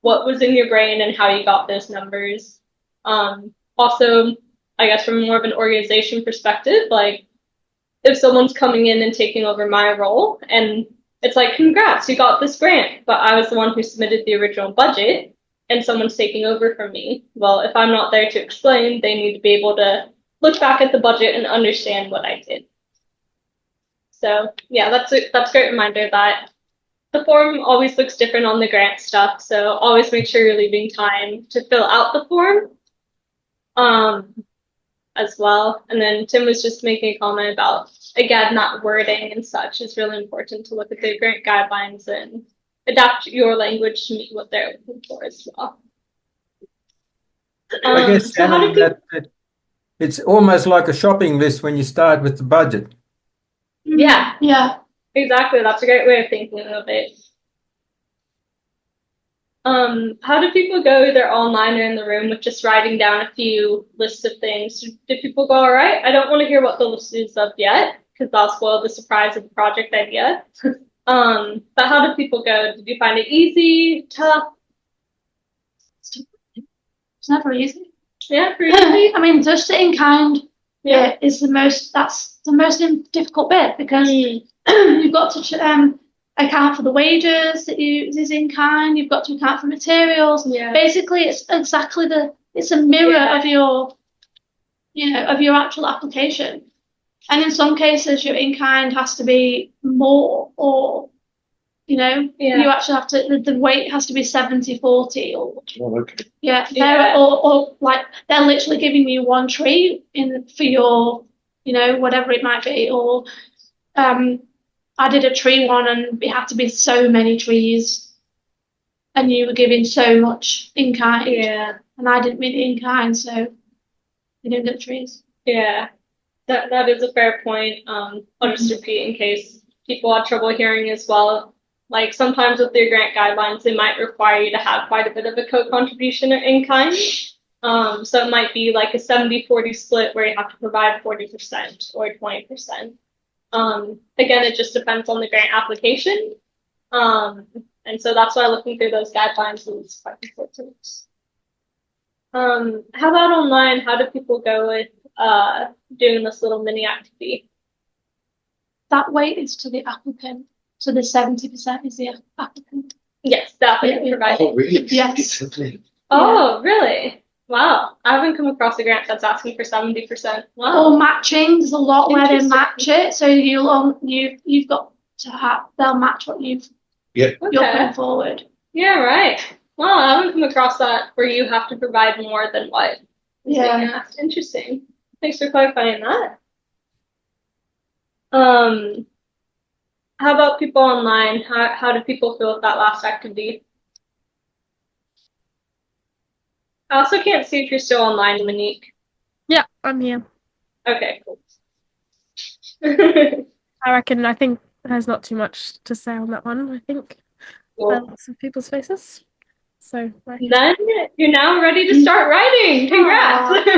what was in your brain and how you got those numbers. Also, I guess from more of an organization perspective, like if someone's coming in and taking over my role and it's like, congrats, you got this grant, but I was the one who submitted the original budget and someone's taking over from me. Well, if I'm not there to explain, they need to be able to look back at the budget and understand what I did. So yeah, that's a great reminder that the form always looks different on the grant stuff. So always make sure you're leaving time to fill out the form. As well. And then Tim was just making a comment about, again, that wording and such is really important to look at the grant guidelines and adapt your language to meet what they're looking for as well. I guess, so Shannon, that it's almost like a shopping list when you start with the budget. Yeah, exactly. That's a great way of thinking of it. How do people go either online or in the room with just writing down a few lists of things? Did people go all right? I don't want to hear what the list is of yet, because that'll spoil the surprise of the project idea. But how did people go? Did you find it easy, tough? It's never easy. Yeah, pretty easy. I mean, just in kind is that's the most difficult bit because you've got to account for the wages that is in kind. You've got to account for materials. Yeah. Basically, it's exactly it's a mirror of your, of your actual application. And in some cases, your in kind has to be more, or you actually have to. The weight has to be 70-40, or or like they're literally giving you one tree for your, whatever it might be, or I did a tree one and it had to be so many trees and you were giving so much in kind. Yeah. And I didn't meet the in kind, so you didn't get the trees. Yeah. That is a fair point. I'll just repeat in case people had trouble hearing as well. Like sometimes with their grant guidelines, they might require you to have quite a bit of a co-contribution or in kind. So it might be like a 70-40 split where you have to provide 40% or 20%. Again, it just depends on the grant application. And so that's why looking through those guidelines is quite important. How about online? How do people go with doing this little mini activity? That weight is to the applicant. So the 70% is the applicant. Yes, the applicant provided. Oh, really? Yes. Oh, really? Wow, I haven't come across a grant that's asking for 70%. Wow. Or matching. There's a lot where they match it, so you've got to have, they'll match what you're putting forward. Yeah, right. Wow, I haven't come across that where you have to provide more than what is being asked. Interesting. Thanks for clarifying that. How about people online? How do people feel with that last activity? I also can't see if you're still online, Monique. Yeah, I'm here. Okay, cool. I think there's not too much to say on that one. I think lots of people's faces. So then you're now ready to start writing. Congrats!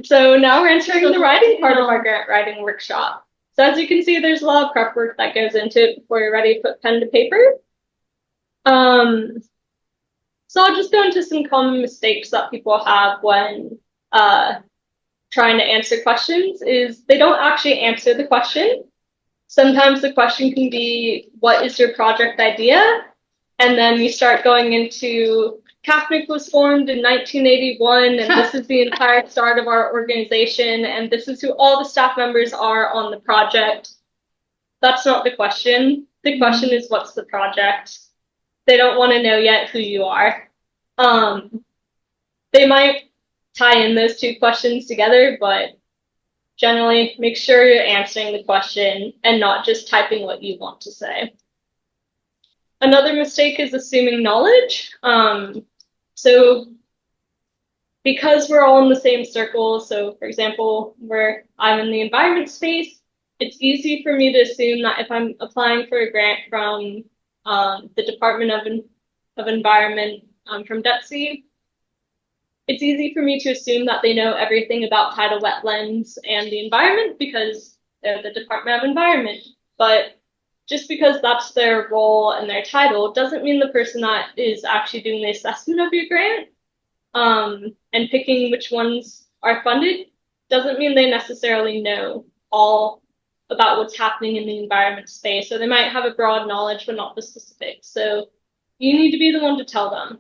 So now we're entering the writing part of our grant writing workshop. So as you can see, there's a lot of prep work that goes into it before you're ready to put pen to paper. So I'll just go into some common mistakes that people have when trying to answer questions is they don't actually answer the question. Sometimes the question can be, what is your project idea? And then you start going into CAFNEC was formed in 1981, and this is the entire start of our organization, and this is who all the staff members are on the project. That's not the question. The question is, what's the project? They don't want to know yet who you are. They might tie in those two questions together, but generally make sure you're answering the question and not just typing what you want to say. Another mistake is assuming knowledge. So because we're all in the same circle, so for example, I'm in the environment space, it's easy for me to assume that if I'm applying for a grant from the Department of Environment from DETC, it's easy for me to assume that they know everything about tidal wetlands and the environment because they're the Department of Environment. But just because that's their role and their title doesn't mean the person that is actually doing the assessment of your grant and picking which ones are funded doesn't mean they necessarily know all about what's happening in the environment space. So they might have a broad knowledge, but not the specifics. So you need to be the one to tell them.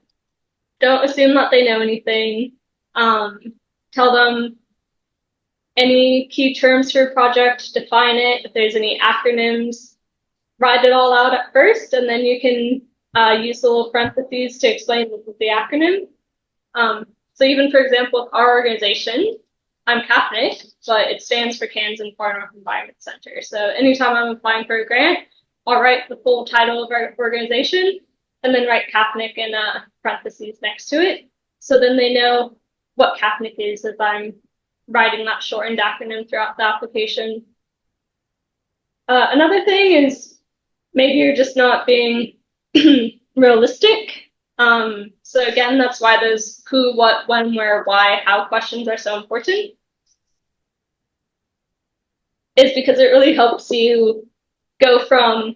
Don't assume that they know anything. Tell them any key terms for a project, define it. If there's any acronyms, write it all out at first, and then you can use the little parentheses to explain the acronym. So even, for example, with our organization, I'm CAFNEC, but it stands for Kansas Far North Environment Center. So anytime I'm applying for a grant, I'll write the full title of our organization and then write CAFNEC in parentheses next to it. So then they know what CAFNEC is as I'm writing that shortened acronym throughout the application. Another thing is maybe you're just not being realistic. So again, that's why those who, what, when, where, why, how questions are so important. Is because it really helps you go from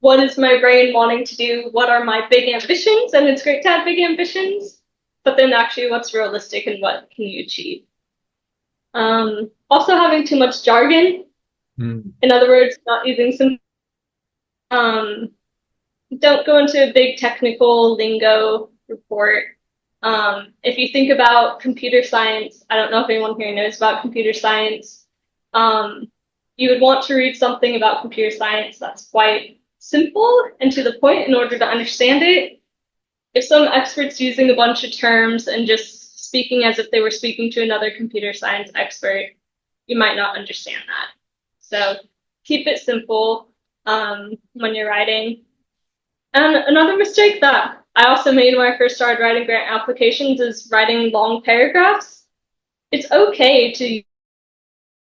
what is my brain wanting to do, what are my big ambitions, and it's great to have big ambitions, but then actually what's realistic and what can you achieve. Also having too much jargon. In other words, not using some don't go into a big technical lingo report. If you think about computer science, I don't know if anyone here knows about computer science. You would want to read something about computer science that's quite simple and to the point in order to understand it. If some expert's using a bunch of terms and just speaking as if they were speaking to another computer science expert, you might not understand that. So keep it simple when you're writing. And another mistake that I also made when I first started writing grant applications is writing long paragraphs. It's okay to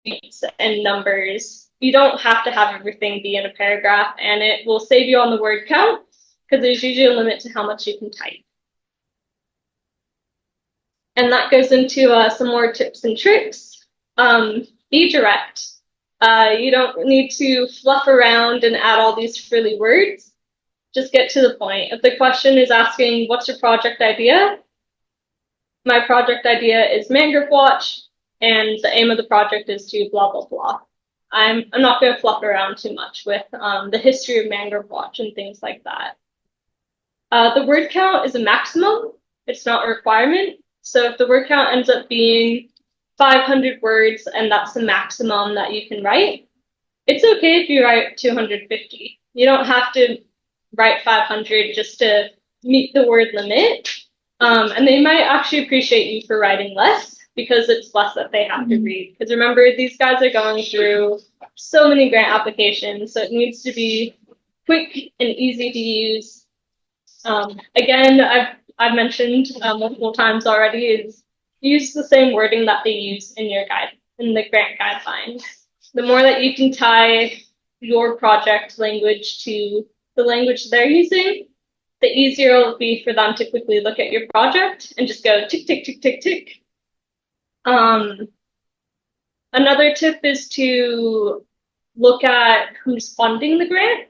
use and numbers. You don't have to have everything be in a paragraph, and it will save you on the word count because there's usually a limit to how much you can type. And that goes into some more tips and tricks. Be direct. You don't need to fluff around and add all these frilly words. Just get to the point. If the question is asking, what's your project idea? My project idea is Mangrove Watch, and the aim of the project is to blah, blah, blah. I'm not going to fluff around too much with the history of Mangrove Watch and things like that. The word count is a maximum. It's not a requirement. So if the word count ends up being 500 words and that's the maximum that you can write, it's okay if you write 250. You don't have to write 500 just to meet the word limit. And they might actually appreciate you for writing less because it's less that they have to read. Because remember, these guys are going through so many grant applications, so it needs to be quick and easy to use. Again, I've mentioned multiple times already is use the same wording that they use in your in the grant guidelines. The more that you can tie your project language to the language they're using, the easier it'll be for them to quickly look at your project and just go tick, tick, tick, tick, tick. Another tip is to look at who's funding the grant.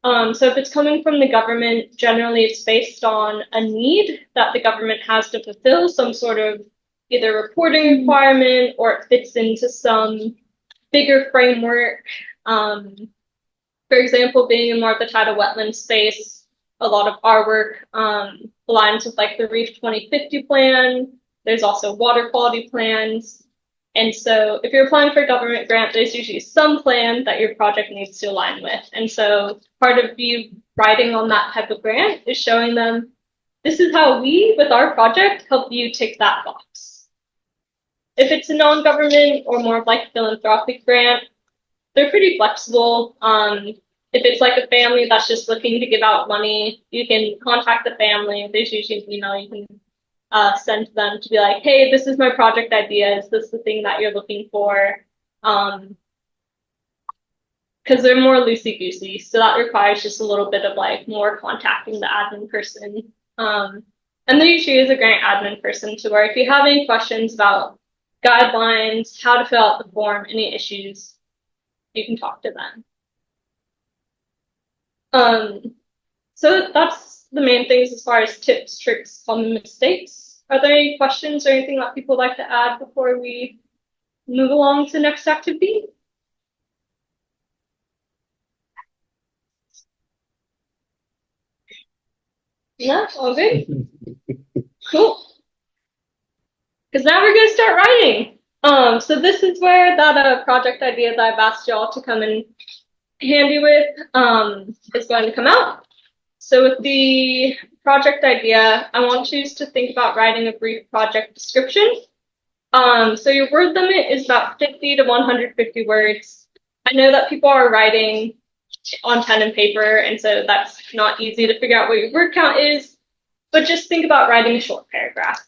So if it's coming from the government, generally it's based on a need that the government has to fulfill, some sort of either reporting requirement or it fits into some bigger framework. For example, being in more of the tidal wetland space, a lot of our work aligns with like the Reef 2050 plan. There's also water quality plans. And so if you're applying for a government grant, there's usually some plan that your project needs to align with. And so part of you writing on that type of grant is showing them, this is how we, with our project, help you tick that box. If it's a non-government or more of like a philanthropic grant, they're pretty flexible. If it's like a family that's just looking to give out money, you can contact the family. There's usually an email you can send to them to be like, hey, this is my project idea. Is this the thing that you're looking for? Because they're more loosey-goosey. So that requires just a little bit of like more contacting the admin person. And there usually is a grant admin person to where if you have any questions about guidelines, how to fill out the form, any issues, you can talk to them. So that's the main things as far as tips, tricks, common mistakes. Are there any questions or anything that people would like to add before we move along to the next activity? No? All good? Cool. Because now we're going to start writing. So this is where that project idea that I've asked y'all to come in handy with is going to come out. So with the project idea, I want you to think about writing a brief project description. So your word limit is about 50 to 150 words. I know that people are writing on pen and paper, and so that's not easy to figure out what your word count is, but just think about writing a short paragraph.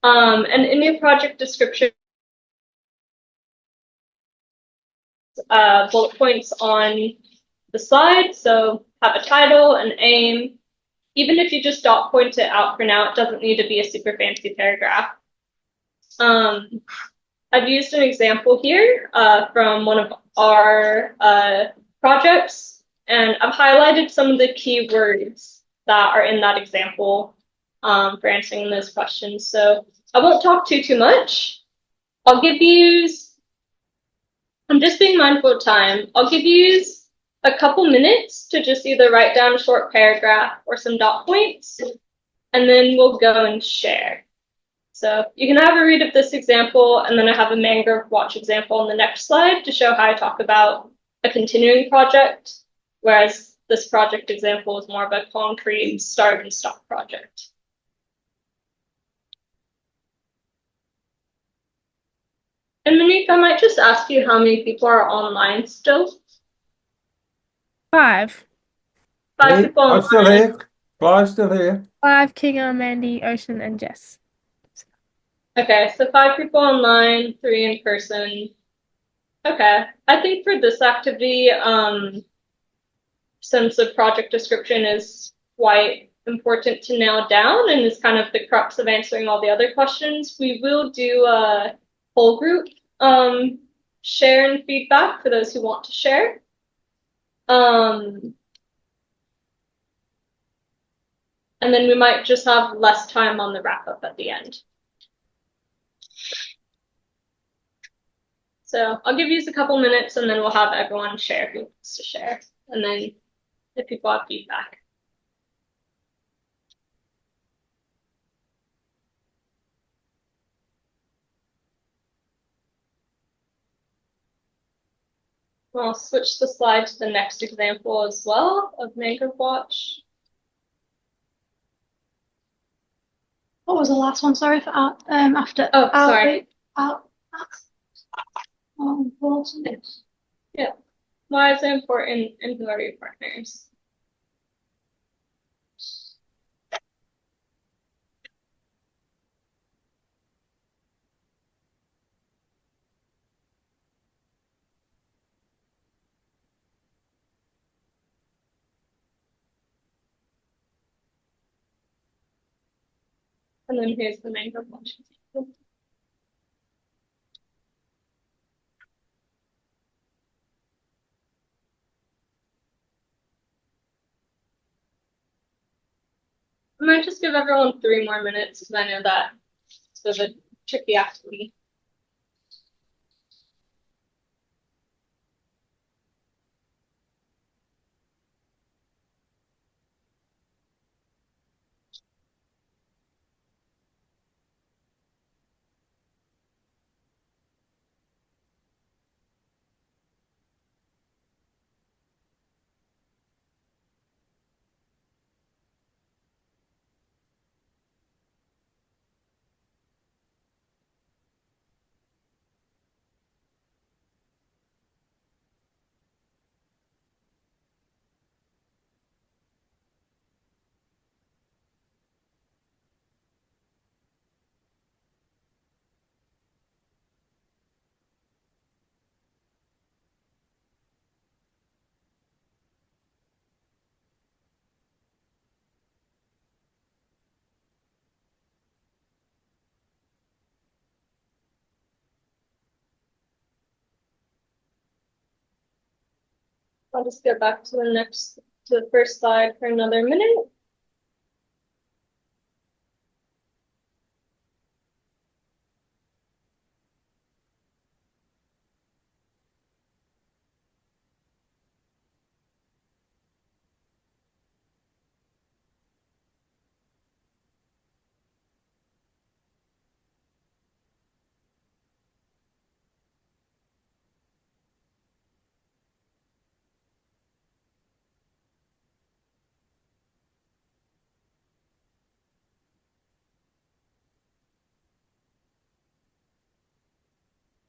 And in your project description, bullet points on the slide, so have a title, an aim. Even if you just dot point it out for now, it doesn't need to be a super fancy paragraph. I've used an example here from one of our projects, and I've highlighted some of the key words that are in that example for answering those questions. So I won't talk too much. I'll give you, I'm just being mindful of time. I'll give you a couple minutes to just either write down a short paragraph or some dot points, and then we'll go and share. So you can have a read of this example, and then I have a mangrove watch example on the next slide to show how I talk about a continuing project, whereas this project example is more of a concrete start and stop project. And Monique, I might just ask you how many people are online still? 5. 5 people online. I'm still here. Clive's still here. 5, Kinga, Mandy, Ocean, and Jess. Okay, so 5 people online, 3 in person. Okay, I think for this activity, since the project description is quite important to nail down and is kind of the crux of answering all the other questions, we will do a whole group share and feedback for those who want to share. And then we might just have less time on the wrap up at the end. So I'll give you a couple minutes and then we'll have everyone share who wants to share. And then if people have feedback. I'll switch the slide to the next example as well of Mangrove Watch. What was the last one? Sorry for after. Oh, sorry. Important. Yeah. Why is it important and who are your partners? And then here's the Mangrove Watch example. I might just give everyone 3 more minutes because I know that it's a tricky activity. I'll just go back to the first slide for another minute.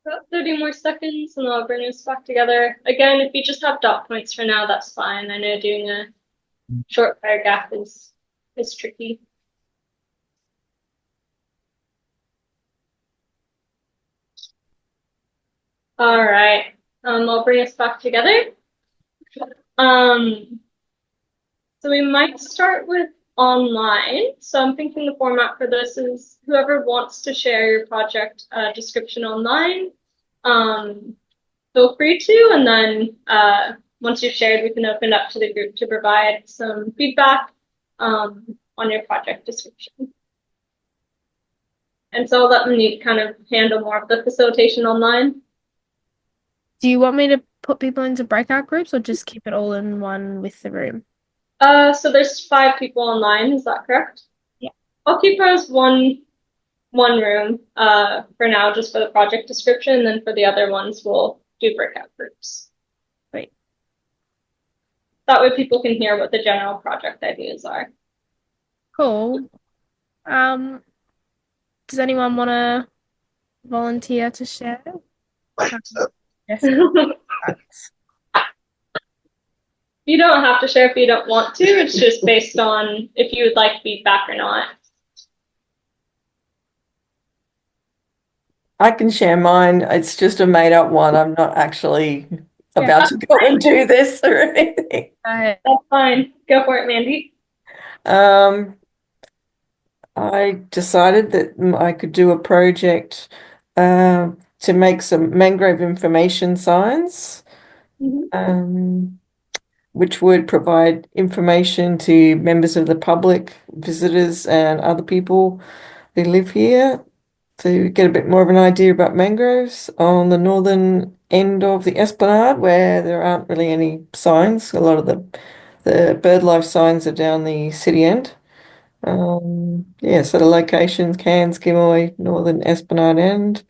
About 30 more seconds and I'll bring us back together. Again, if you just have dot points for now, that's fine. I know doing a short paragraph is tricky. All right. I'll bring us back together. So we might start with online. So I'm thinking the format for this is whoever wants to share your project description online, feel free to, and then once you've shared, we can open up to the group to provide some feedback on your project description. And so I'll let Monique kind of handle more of the facilitation online. Do you want me to put people into breakout groups or just keep it all in one with the room? So there's 5 people online, is that correct? Yeah. I'll keep her as one room for now, just for the project description, and then for the other ones we'll do breakout groups. Great. That way people can hear what the general project ideas are. Cool. Does anyone want to volunteer to share? Yes. You don't have to share if you don't want to. It's just based on if you would like feedback or not. I can share mine. It's just a made up one. I'm not actually about to go and do this or anything. That's fine. Go for it, Mandy. I decided that I could do a project to make some mangrove information signs, which would provide information to members of the public, visitors, and other people who live here to get a bit more of an idea about mangroves on the northern end of the Esplanade, where there aren't really any signs. A lot of the bird life signs are down the city end. So the locations, Cairns, Gimoy, Northern Esplanade End.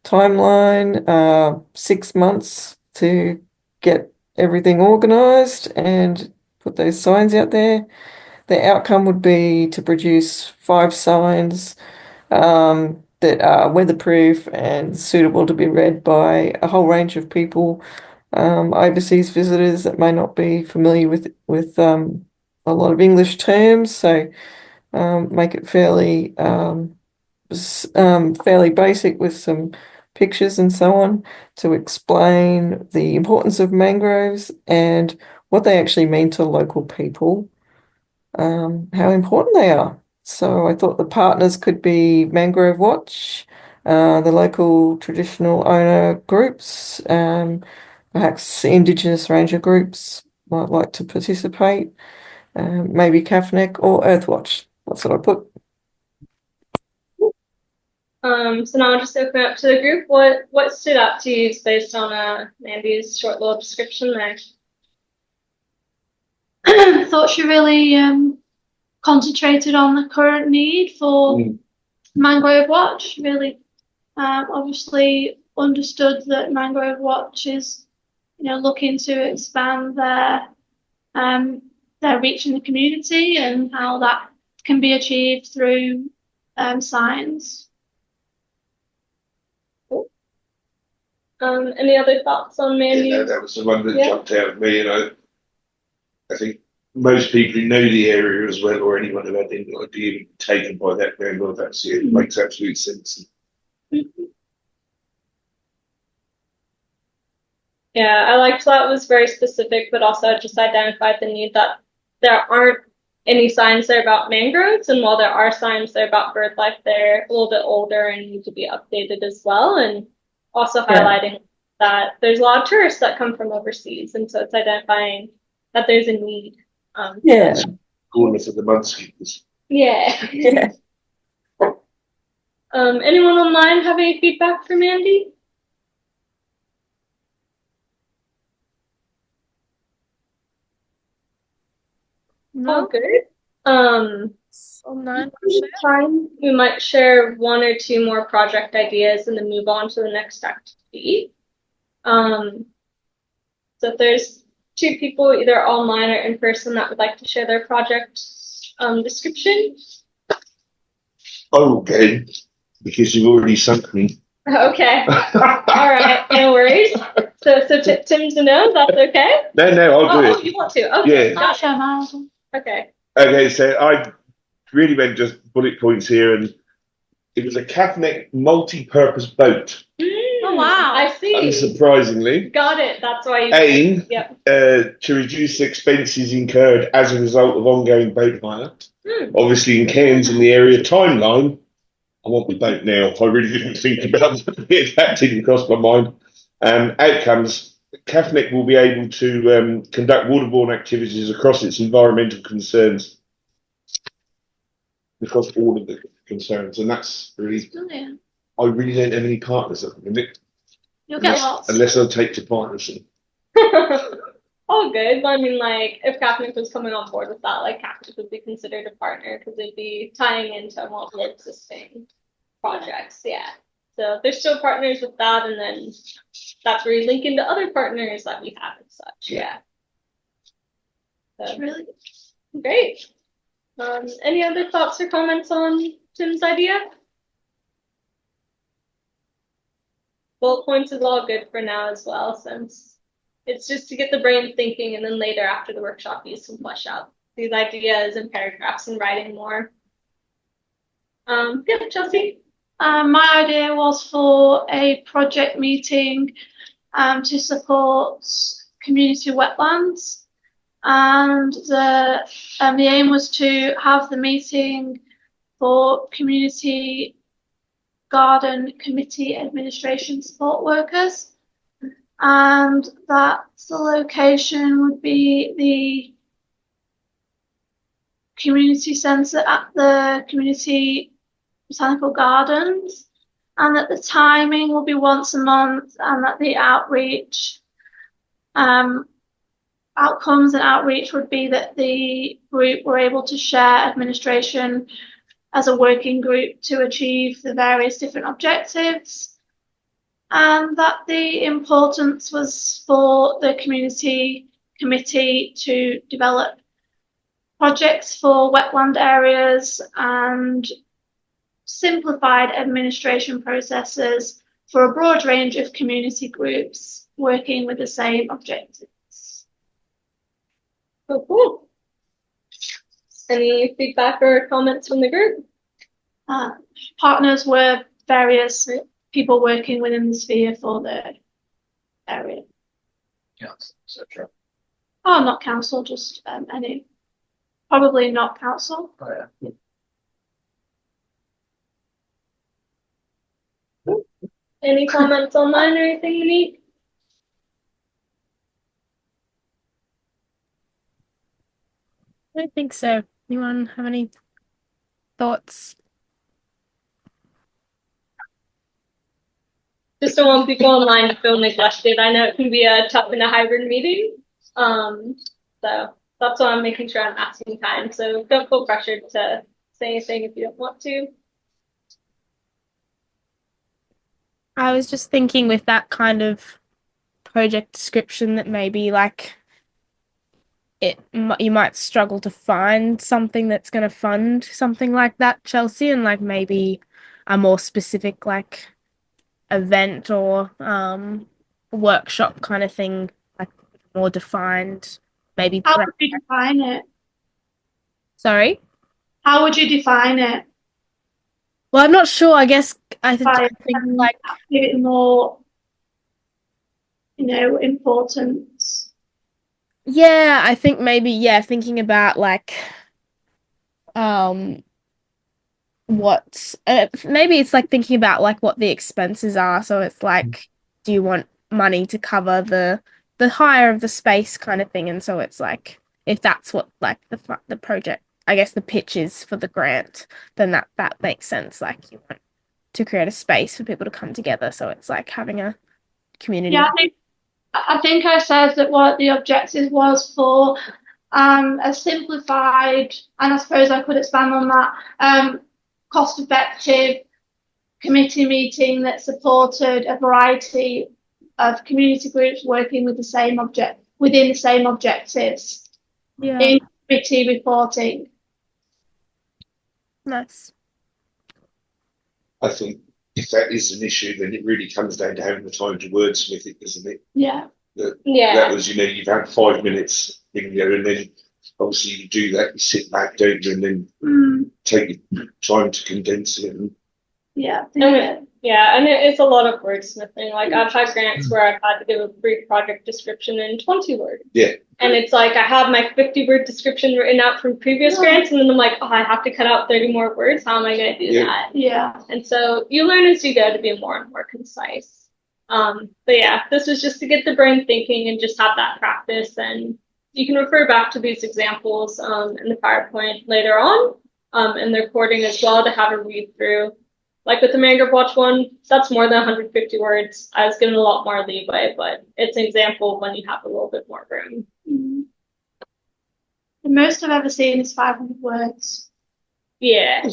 Timeline, 6 months to get everything organised and put those signs out there. The outcome would be to produce 5 signs that are weatherproof and suitable to be read by a whole range of people, overseas visitors that may not be familiar with a lot of English terms. So make it fairly basic with some pictures and so on to explain the importance of mangroves and what they actually mean to local people, how important they are. So I thought the partners could be Mangrove Watch, the local traditional owner groups, perhaps Indigenous ranger groups might like to participate, maybe CAFNEC or Earthwatch. That's what I put. So now I'll just open it up to the group. What stood out to you based on Mandy's short little description there? I thought she really concentrated on the current need for Mangrove Watch. Really, obviously understood that Mangrove Watch is, looking to expand their reach in the community and how that can be achieved through science. Any other thoughts on Mandy? Yeah, that was the one that jumped out at me, I think most people who know the area as well, or anyone who had any idea taken by that very well, that's it. It makes absolute sense. Yeah, I liked that. It was very specific, but also just identified the need that there aren't any signs there about mangroves, and while there are signs there about bird life, they're a little bit older and need to be updated as well. And also highlighting that there's a lot of tourists that come from overseas, and so it's identifying that there's a need. Calling for the mudskippers. Yeah. Anyone online have any feedback for Mandy? No. Oh, good. Online. Time we might share one or two more project ideas and then move on to the next activity. So if there's two people, either online or in person, that would like to share their project description. Okay, because you've already sunk me. Okay. All right. No worries. So Tim's a no. That's okay. No, I'll do it. Oh, you want to? Okay. Yeah. Okay. Okay, so I really went just bullet points here, and it was a CAFNEC multi-purpose boat. Oh wow! I see. Unsurprisingly. Got it. That's why you. Aim Yep. To reduce expenses incurred as a result of ongoing boat hire. Obviously, in Cairns in the area timeline, I want my boat now. I really didn't think about it. That didn't cross my mind. Outcomes. CAFNEC will be able to conduct waterborne activities across its environmental concerns, across all of the concerns, and that's really. Brilliant. I really don't have any partners at the minute. You'll get lots. Unless I take to partnership. Oh, good. I mean, like, if CAFNEC was coming on board with that, like, CAFNEC would be considered a partner because they'd be tying into multiple existing projects. Yeah. So they're still partners with that, and then that's where you link into other partners that we have and such. Yeah. That's really great. Any other thoughts or comments on Tim's idea? Bullet points is all good for now as well, since it's just to get the brain thinking, and then later after the workshop, you can flesh out these ideas and paragraphs and writing more. Yeah, Chelsea. My idea was for a project meeting to support community wetlands, and the aim was to have the meeting for community garden committee administration support workers, and that the location would be the community centre at the community botanical gardens, and that the timing will be once a month, and that the outreach outcomes and outreach would be that the group were able to share administration as a working group to achieve the various different objectives, and that the importance was for the community committee to develop projects for wetland areas and simplified administration processes for a broad range of community groups working with the same objectives. Cool. Any feedback or comments from the group? Partners were various people working within the sphere for the area. Council, etc. Oh, not council, just any. Probably not council. Oh, yeah. Any comments online or anything unique? I don't think so. Anyone have any thoughts? Just don't want people online to feel neglected. I know it can be tough in a hybrid meeting. So that's why I'm making sure I'm asking time. So don't feel pressured to say anything if you don't want to. I was just thinking with that kind of project description that maybe like you might struggle to find something that's going to fund something like that, Chelsea, and like maybe a more specific like event or workshop kind of thing, like more defined, maybe. How would you define it? Sorry? How would you define it? Well, I'm not sure. I guess I think like give it more, importance. Yeah, I think maybe thinking about like what maybe it's like thinking about like what the expenses are. So it's like, do you want money to cover the hire of the space kind of thing? And so it's like if that's what like the project, I guess the pitch is for the grant, then that makes sense. Like you want to create a space for people to come together. So it's like having a community. Yeah, I think I said that what the objective was for a simplified, and I suppose I could expand on that, cost-effective committee meeting that supported a variety of community groups working with within the same objectives in committee reporting. Nice. I think if that is an issue, then it really comes down to having the time to wordsmith it, doesn't it? Yeah. That was, you've had 5 minutes in there, and then obviously you do that, you sit back, don't you, and then take your time to condense it. And it's a lot of wordsmithing. Like I've had grants where I've had to give a brief project description in 20 words. Yeah. And it's like I have my 50-word description written out from previous grants, and then I'm like, I have to cut out 30 more words. How am I going to do that? Yeah. And so you learn as you go to be more and more concise. But yeah, this was just to get the brain thinking and just have that practice. And you can refer back to these examples in the PowerPoint later on, and the recording as well to have a read through. Like with the Mangrove Watch one, that's more than 150 words. I was given a lot more leeway, but it's an example of when you have a little bit more room. The most I've ever seen is 500 words. Yeah.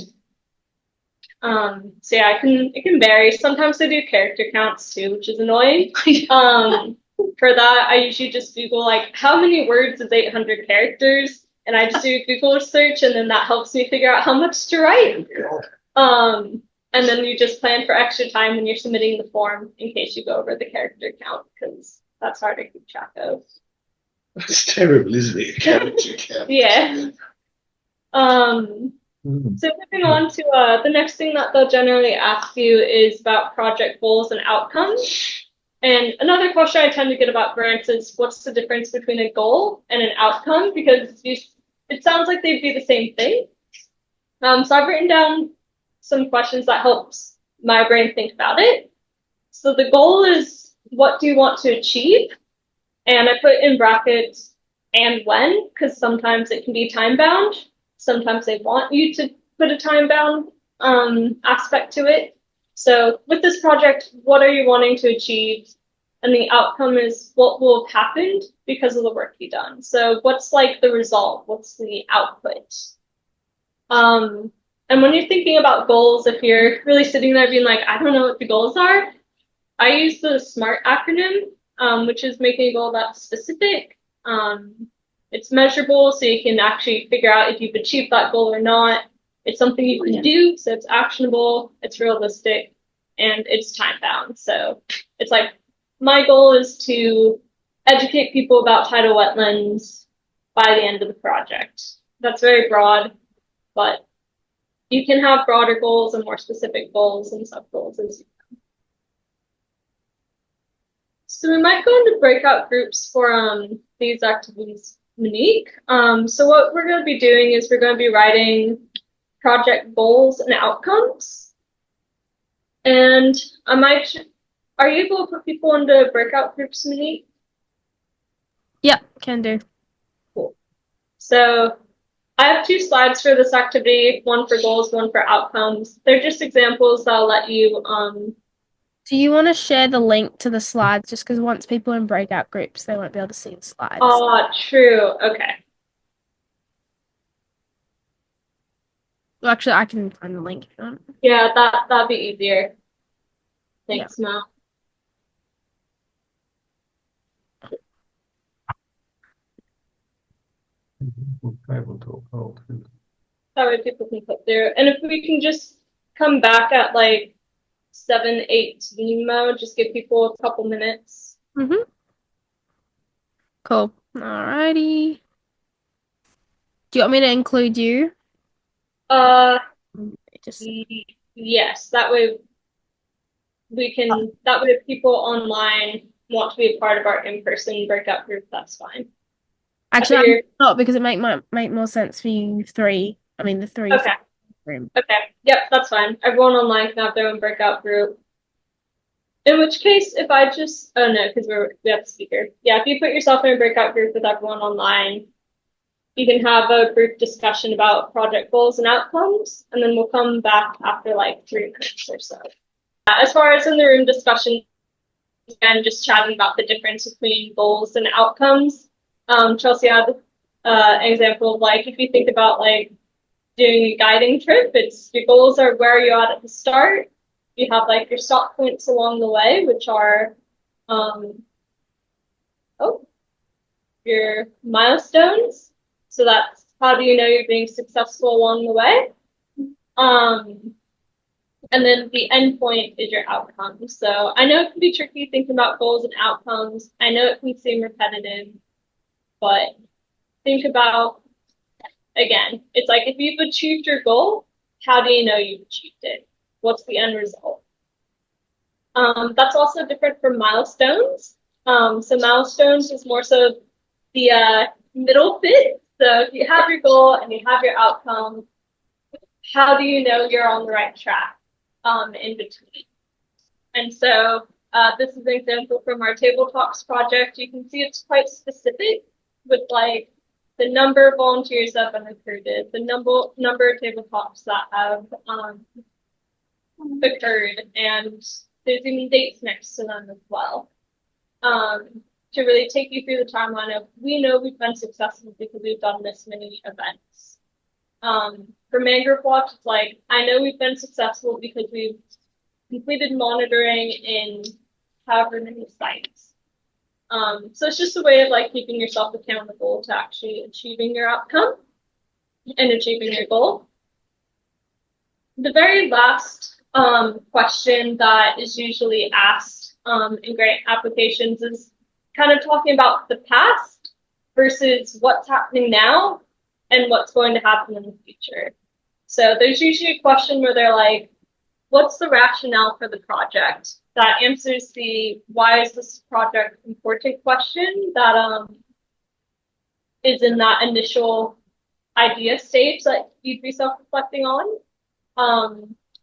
So yeah, it can vary. Sometimes I do character counts too, which is annoying. For that, I usually just Google like how many words is 800 characters, and I just do a Google search, and then that helps me figure out how much to write. And then you just plan for extra time when you're submitting the form in case you go over the character count, because that's hard to keep track of. It's terrible, isn't it? Character count. Yeah. So moving on to the next thing that they'll generally ask you is about project goals and outcomes. And another question I tend to get about grants is what's the difference between a goal and an outcome? Because it sounds like they'd be the same thing. So I've written down some questions that helps my brain think about it. So the goal is, what do you want to achieve? And I put in brackets and when, because sometimes it can be time bound. Sometimes they want you to put a time bound aspect to it. So with this project, what are you wanting to achieve? And the outcome is what will have happened because of the work you've done. So what's like the result? What's the output? And when you're thinking about goals, if you're really sitting there being like, I don't know what the goals are, I use the SMART acronym, which is making a goal that's specific. It's measurable, so you can actually figure out if you've achieved that goal or not. It's something you can do, so it's actionable, it's realistic, and it's time bound. So it's like, my goal is to educate people about tidal wetlands by the end of the project. That's very broad, but you can have broader goals and more specific goals and sub-goals as you can. So we might go into breakout groups for these activities, Monique. So what we're going to be doing is we're going to be writing project goals and outcomes. And are you able to put people into breakout groups, Monique? Yep, can do. Cool. So I have 2 slides for this activity, one for goals, one for outcomes. They're just examples that'll let you Do you want to share the link to the slides just because once people in breakout groups, they won't be able to see the slides? True. Okay. Well, actually, I can find the link if you want. Yeah, that'd be easier. Thanks, Mel. Table talk. Oh, That way people can click through. And if we can just come back at like 7:18 mode, just give people a couple minutes. Mm-hmm. Cool. Alrighty. Do you want me to include you? Just Yes, that way if people online want to be a part of our in-person breakout group, that's fine. actually, I'm not, because it make more sense for you 3. I mean, the 3 Okay. room. Okay. Yep, that's fine. Everyone online can have their own breakout group. In which case, if I just, oh no, because we have a speaker. Yeah, if you put yourself in a breakout group with everyone online, you can have a group discussion about project goals and outcomes, and then we'll come back after like 3 minutes or so. As far as in the room discussion, and just chatting about the difference between goals and outcomes. Chelsea had an example of like, if you think about like doing a guiding trip, it's your goals are where you're at the start. You have like your stop points along the way, which are your milestones. So that's how do you know you're being successful along the way. And then the end point is your outcome. So I know it can be tricky thinking about goals and outcomes. I know it can seem repetitive, but think about, again, it's like if you've achieved your goal, how do you know you've achieved it? What's the end result? That's also different from milestones. So milestones is more so the middle bit. So if you have your goal and you have your outcome, how do you know you're on the right track in between? And so this is an example from our Table Talks project. You can see it's quite specific with like the number of volunteers that have been recruited, the number of table talks that have occurred, and there's even dates next to them as well. To really take you through the timeline of, we know we've been successful because we've done this many events. For Mangrove Watch, it's like, I know we've been successful because we've completed monitoring in however many sites. So it's just a way of like keeping yourself accountable to actually achieving your outcome and achieving your goal. The very last question that is usually asked in grant applications is kind of talking about the past versus what's happening now and what's going to happen in the future. So there's usually a question where they're like, what's the rationale for the project? That answers the why is this project important question that is in that initial idea stage that you'd be self-reflecting on.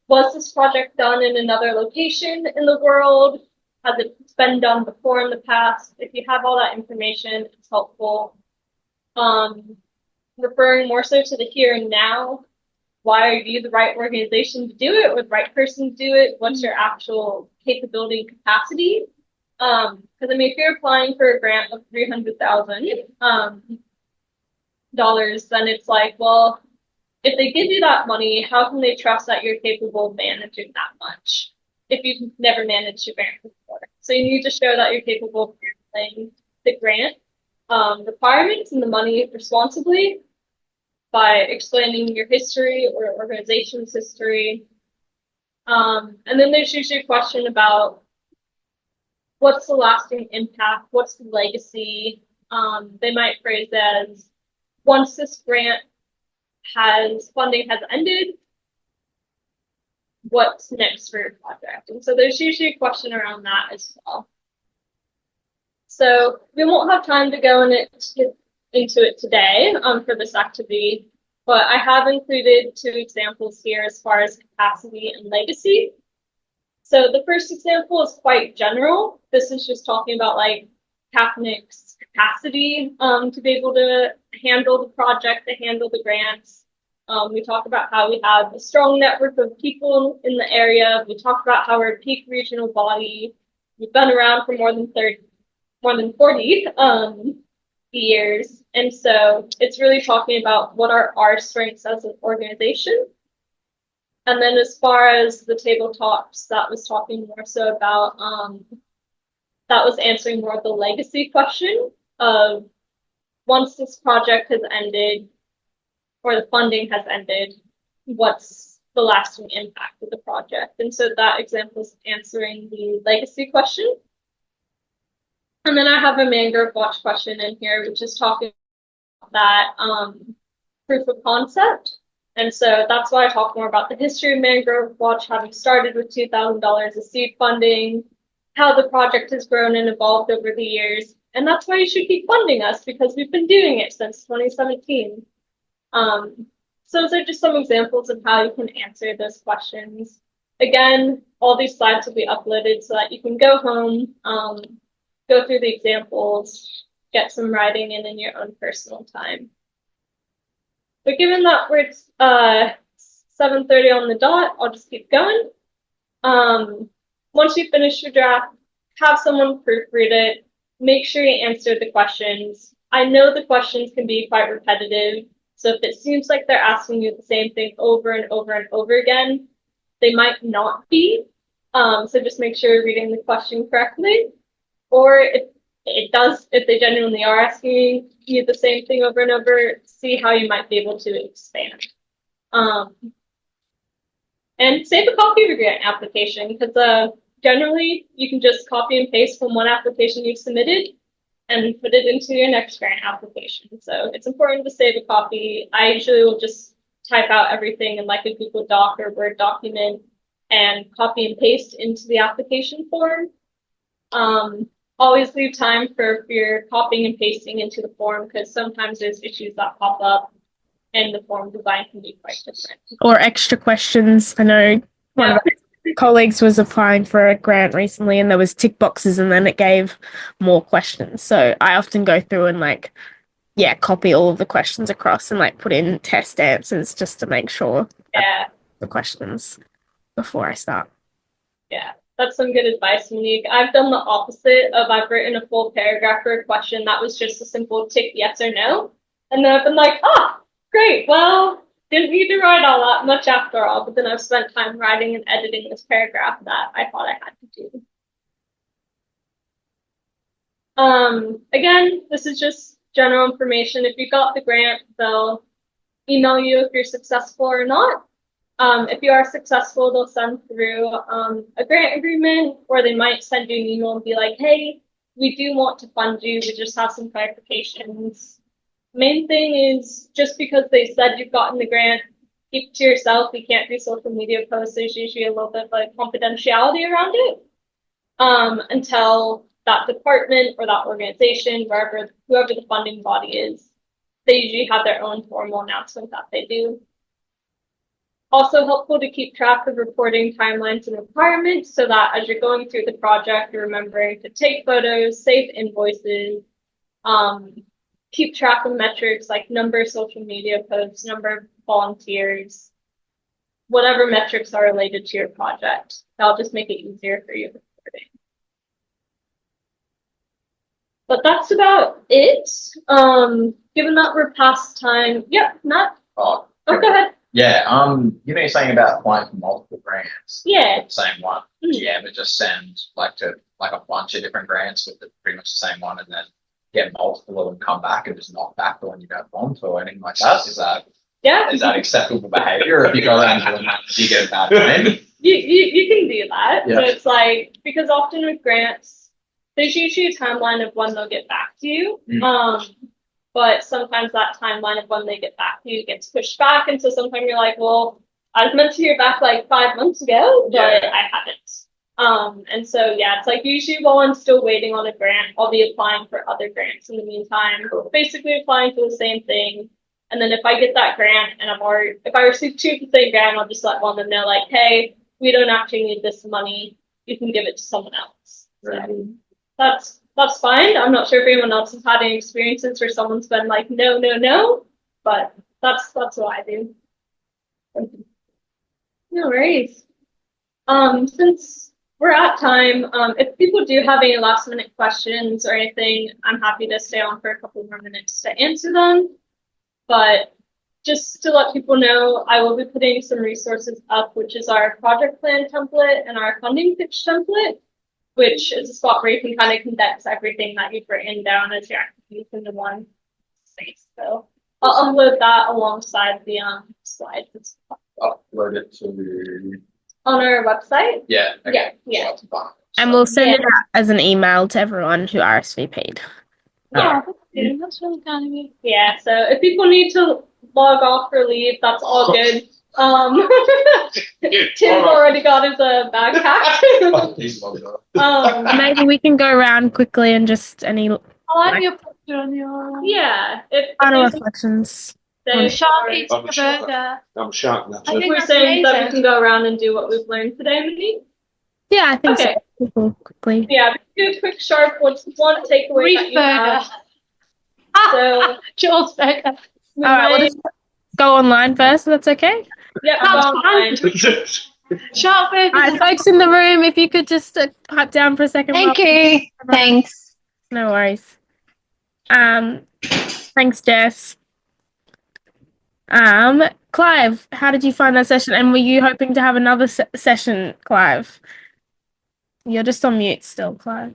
Was this project done in another location in the world? Has it been done before in the past? If you have all that information, it's helpful. Referring more so to the here and now. Why are you the right organization to do it, or the right person to do it? What's your actual capability and capacity? Because I mean, if you're applying for a grant of $300,000, then it's like, well, if they give you that money, how can they trust that you're capable of managing that much if you've never managed a grant before? So you need to show that you're capable of handling the grant requirements and the money responsibly by explaining your history or organization's history. And then there's usually a question about what's the lasting impact, what's the legacy. They might phrase it as, once this grant funding has ended, what's next for your project? And so there's usually a question around that as well. So we won't have time to go into it today for this activity, but I have included 2 examples here as far as capacity and legacy. So the first example is quite general. This is just talking about like CAFNEC's capacity to be able to handle the project, to handle the grants. We talk about how we have a strong network of people in the area. We talk about how we're a peak regional body. We've been around for more than 40 years. And so it's really talking about what are our strengths as an organization. And then as far as the tabletops, that was talking more so about, that was answering more of the legacy question of once this project has ended or the funding has ended, what's the lasting impact of the project? And so that example is answering the legacy question. And then I have a mangrove watch question in here, which is talking about that proof of concept. And so that's why I talk more about the history of Mangrove Watch, having started with $2,000 of seed funding, how the project has grown and evolved over the years. And that's why you should keep funding us, because we've been doing it since 2017. So those are just some examples of how you can answer those questions. Again, all these slides will be uploaded so that you can go home, go through the examples, get some writing in your own personal time. But given that we're 7:30 on the dot, I'll just keep going. Once you finish your draft, have someone proofread it. Make sure you answer the questions. I know the questions can be quite repetitive, so if it seems like they're asking you the same thing over and over and over again, they might not be. So just make sure you're reading the question correctly. Or if they genuinely are asking you the same thing over and over, see how you might be able to expand. And save a copy of your grant application, because generally you can just copy and paste from one application you've submitted and put it into your next grant application. So it's important to save a copy. I usually will just type out everything in like a Google Doc or Word document and copy and paste into the application form. Always leave time for your copying and pasting into the form, because sometimes there's issues that pop up and the form design can be quite different. Or extra questions. I know one of my colleagues was applying for a grant recently and there was tick boxes and then it gave more questions. So I often go through and copy all of the questions across and put in test answers just to make sure the questions before I start. Yeah. That's some good advice, Monique. I've done the opposite of I've written a full paragraph for a question that was just a simple tick yes or no. And then I've been like, great, well, didn't need to write all that much after all. But then I've spent time writing and editing this paragraph that I thought I had to do. Again, this is just general information. If you got the grant, they'll email you if you're successful or not. If you are successful, they'll send through a grant agreement, or they might send you an email and be like, hey, we do want to fund you. We just have some clarifications. Main thing is, just because they said you've gotten the grant, keep it to yourself. We can't do social media posts. There's usually a little bit of confidentiality around it until that department or that organization, whoever the funding body is, they usually have their own formal announcement that they do. Also helpful to keep track of reporting timelines and requirements so that as you're going through the project, you're remembering to take photos, save invoices, keep track of metrics like number of social media posts, number of volunteers, whatever metrics are related to your project. That'll just make it easier for you reporting. But that's about it. Given that we're past time, Matt. Oh, go ahead. Yeah, you're saying about applying for multiple grants. Yeah. The same one. Do you ever just send to a bunch of different grants with pretty much the same one and then get multiple of them come back and just knock back the one you don't want or anything like that? Is that acceptable behavior? Or if you go around doing that, do you get a bad name? You can do that. Yeah. So it's because often with grants, there's usually a timeline of when they'll get back to you. But sometimes that timeline of when they get back to you gets pushed back. And so sometimes you're like, well, I was meant to hear back 5 months ago, but I haven't. And so, it's usually while I'm still waiting on a grant, I'll be applying for other grants in the meantime, basically applying for the same thing. And then if I get that grant and if I receive 2 of the same grant, I'll just let one of them know hey, we don't actually need this money. You can give it to someone else. So that's that's fine. I'm not sure if anyone else has had any experiences where someone's been like, no, no, no, but that's what I do. No worries. Since we're at time, if people do have any last minute questions or anything, I'm happy to stay on for a couple more minutes to answer them. But just to let people know, I will be putting some resources up, which is our project plan template and our funding pitch template, which is a spot where you can kind of condense everything that you've written down as your activities into one space. So I'll upload that alongside the slides. Upload it to on our website. Yeah. Okay. Yeah. And we'll send it out as an email to everyone who RSVP'd. Yeah. That's really kind of you. Yeah. So if people need to log off or leave, that's all good. Tim's already got his bag packed. Maybe we can go around quickly and just any. I like your picture on your. Yeah. Final reflections. Shark eats a burger. I'm a shark now. We're saying that we can go around and do what we've learned today, Minnie? Yeah, I think so. Quickly. Yeah, do a quick sharp. What's one takeaway that you have? So, Joel's burger. All right, we'll just go online first, if that's okay? Yeah, that's online. Shark burger. All right, folks in the room, if you could just pipe down for a second. Thank you. Thanks. No worries. Thanks, Jess. Clive, how did you find that session? And were you hoping to have another session, Clive? You're just on mute still, Clive.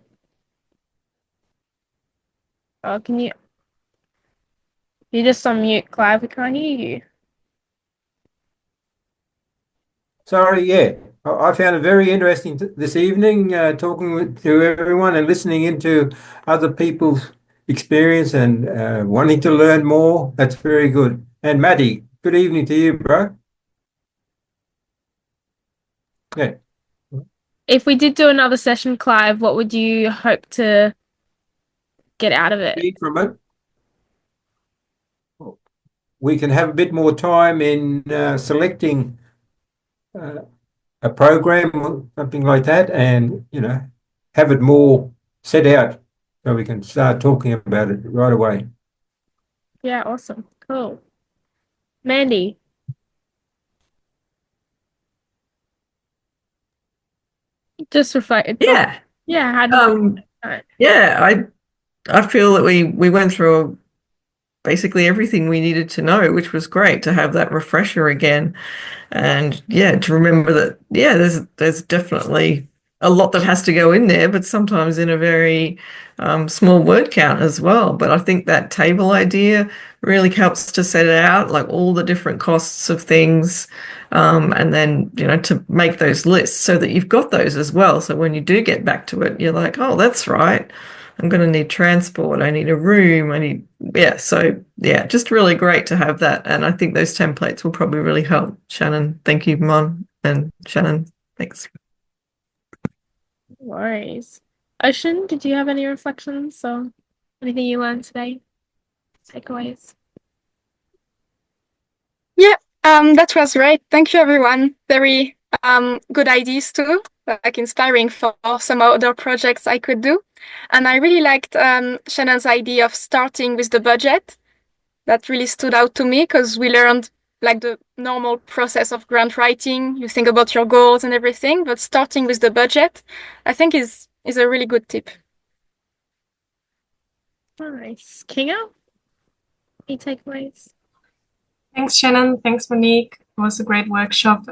Oh, can you? You're just on mute, Clive. We can't hear you. Sorry, yeah. I found it very interesting this evening, talking to everyone and listening into other people's experience and wanting to learn more. That's very good. And Matty, good evening to you, bro. Yeah. If we did do another session, Clive, what would you hope to get out of it? From it? We can have a bit more time in selecting a program or something like that, and have it more set out so we can start talking about it right away. Yeah, awesome. Cool. Mandy. Just reflect. Yeah. Yeah. How do yeah, I feel that we went through basically everything we needed to know, which was great to have that refresher again. And yeah, to remember that, yeah, there's definitely a lot that has to go in there, but sometimes in a very small word count as well. But I think that table idea really helps to set it out, like all the different costs of things, and then, to make those lists so that you've got those as well. So when you do get back to it, you're like, oh, that's right. I'm going to need transport. I need a room. So yeah, just really great to have that. And I think those templates will probably really help. Shannon, thank you, Mon, and Shannon, thanks. No worries. Ocean, did you have any reflections or anything you learned today? Takeaways? Yeah, that was great. Thank you, everyone. Very good ideas too, like inspiring for some other projects I could do. And I really liked Shannon's idea of starting with the budget. That really stood out to me because we learned like the normal process of grant writing. You think about your goals and everything, but starting with the budget, I think is a really good tip. Nice. Kinga? Any takeaways? Thanks, Shannon. Thanks, Monique. It was a great workshop.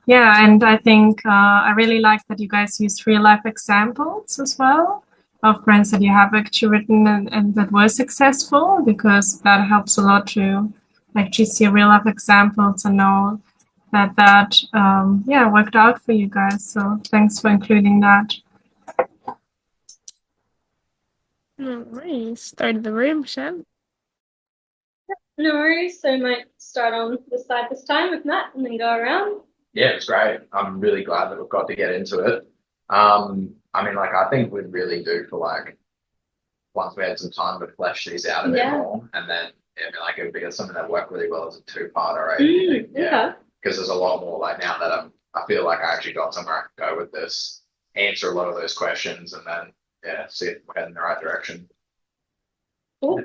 Yeah, and I think I really like that you guys used real life examples as well of grants that you have actually written and that were successful, because that helps a lot to actually see real life examples and know that worked out for you guys. So thanks for including that. No worries. Start of the room, Shan. No worries. So I might start on this side this time with Matt and then go around. Yeah, it's great. I'm really glad that we've got to get into it. I think we'd really do for once we had some time to flesh these out a bit more, and then it would be something that worked really well as a two-parter, right? Yeah. Because there's a lot more now that I feel like I actually got somewhere I can go with this, answer a lot of those questions, and then yeah, see if we're heading in the right direction. Cool.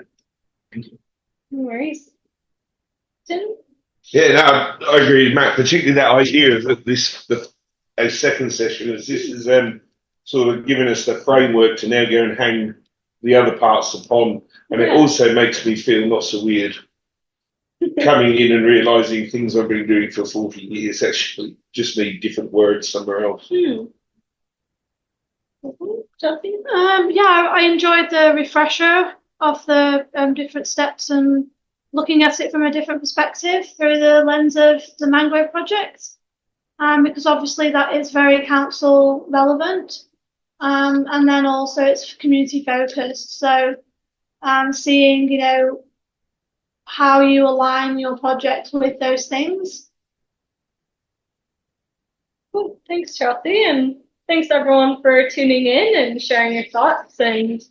Thank you. No worries. Tim? Yeah, no, I agree with Matt, particularly that idea of a second session, as this is sort of giving us the framework to now go and hang the other parts upon. And it also makes me feel not so weird coming in and realising things I've been doing for 40 years actually just need different words somewhere else. Chelsea? Yeah, I enjoyed the refresher of the different steps and looking at it from a different perspective through the lens of the Mangrove Project, because obviously that is very council relevant, and then also it's community focused. So seeing, you know, how you align your project with those things. Cool. Thanks, Chelsea, and thanks everyone for tuning in and sharing your thoughts and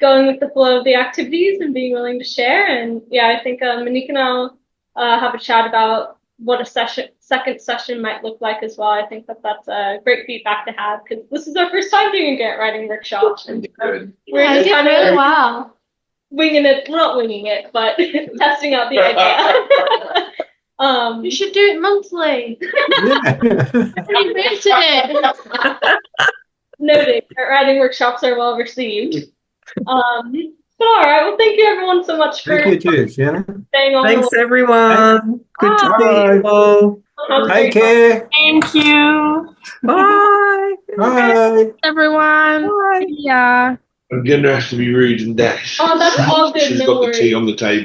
going with the flow of the activities and being willing to share. And yeah, I think Monique and I'll have a chat about what a second session might look like as well. I think that's a great feedback to have because this is our first time doing a grant writing workshop. And we're just kind of wow. winging it, well, not winging it, but testing out the idea. You should do it monthly. Invented it. Noted. Writing workshops are well received. But all right. Well, thank you everyone so much for Thank you too, Shannon. staying on. Thanks, everyone. Good to see you all. Take care. Thank you. Bye. Bye. Everyone. Bye. Yeah. I'm going to have to be rude and dash. Oh, that's all good. She's No got the worries. tea on the table.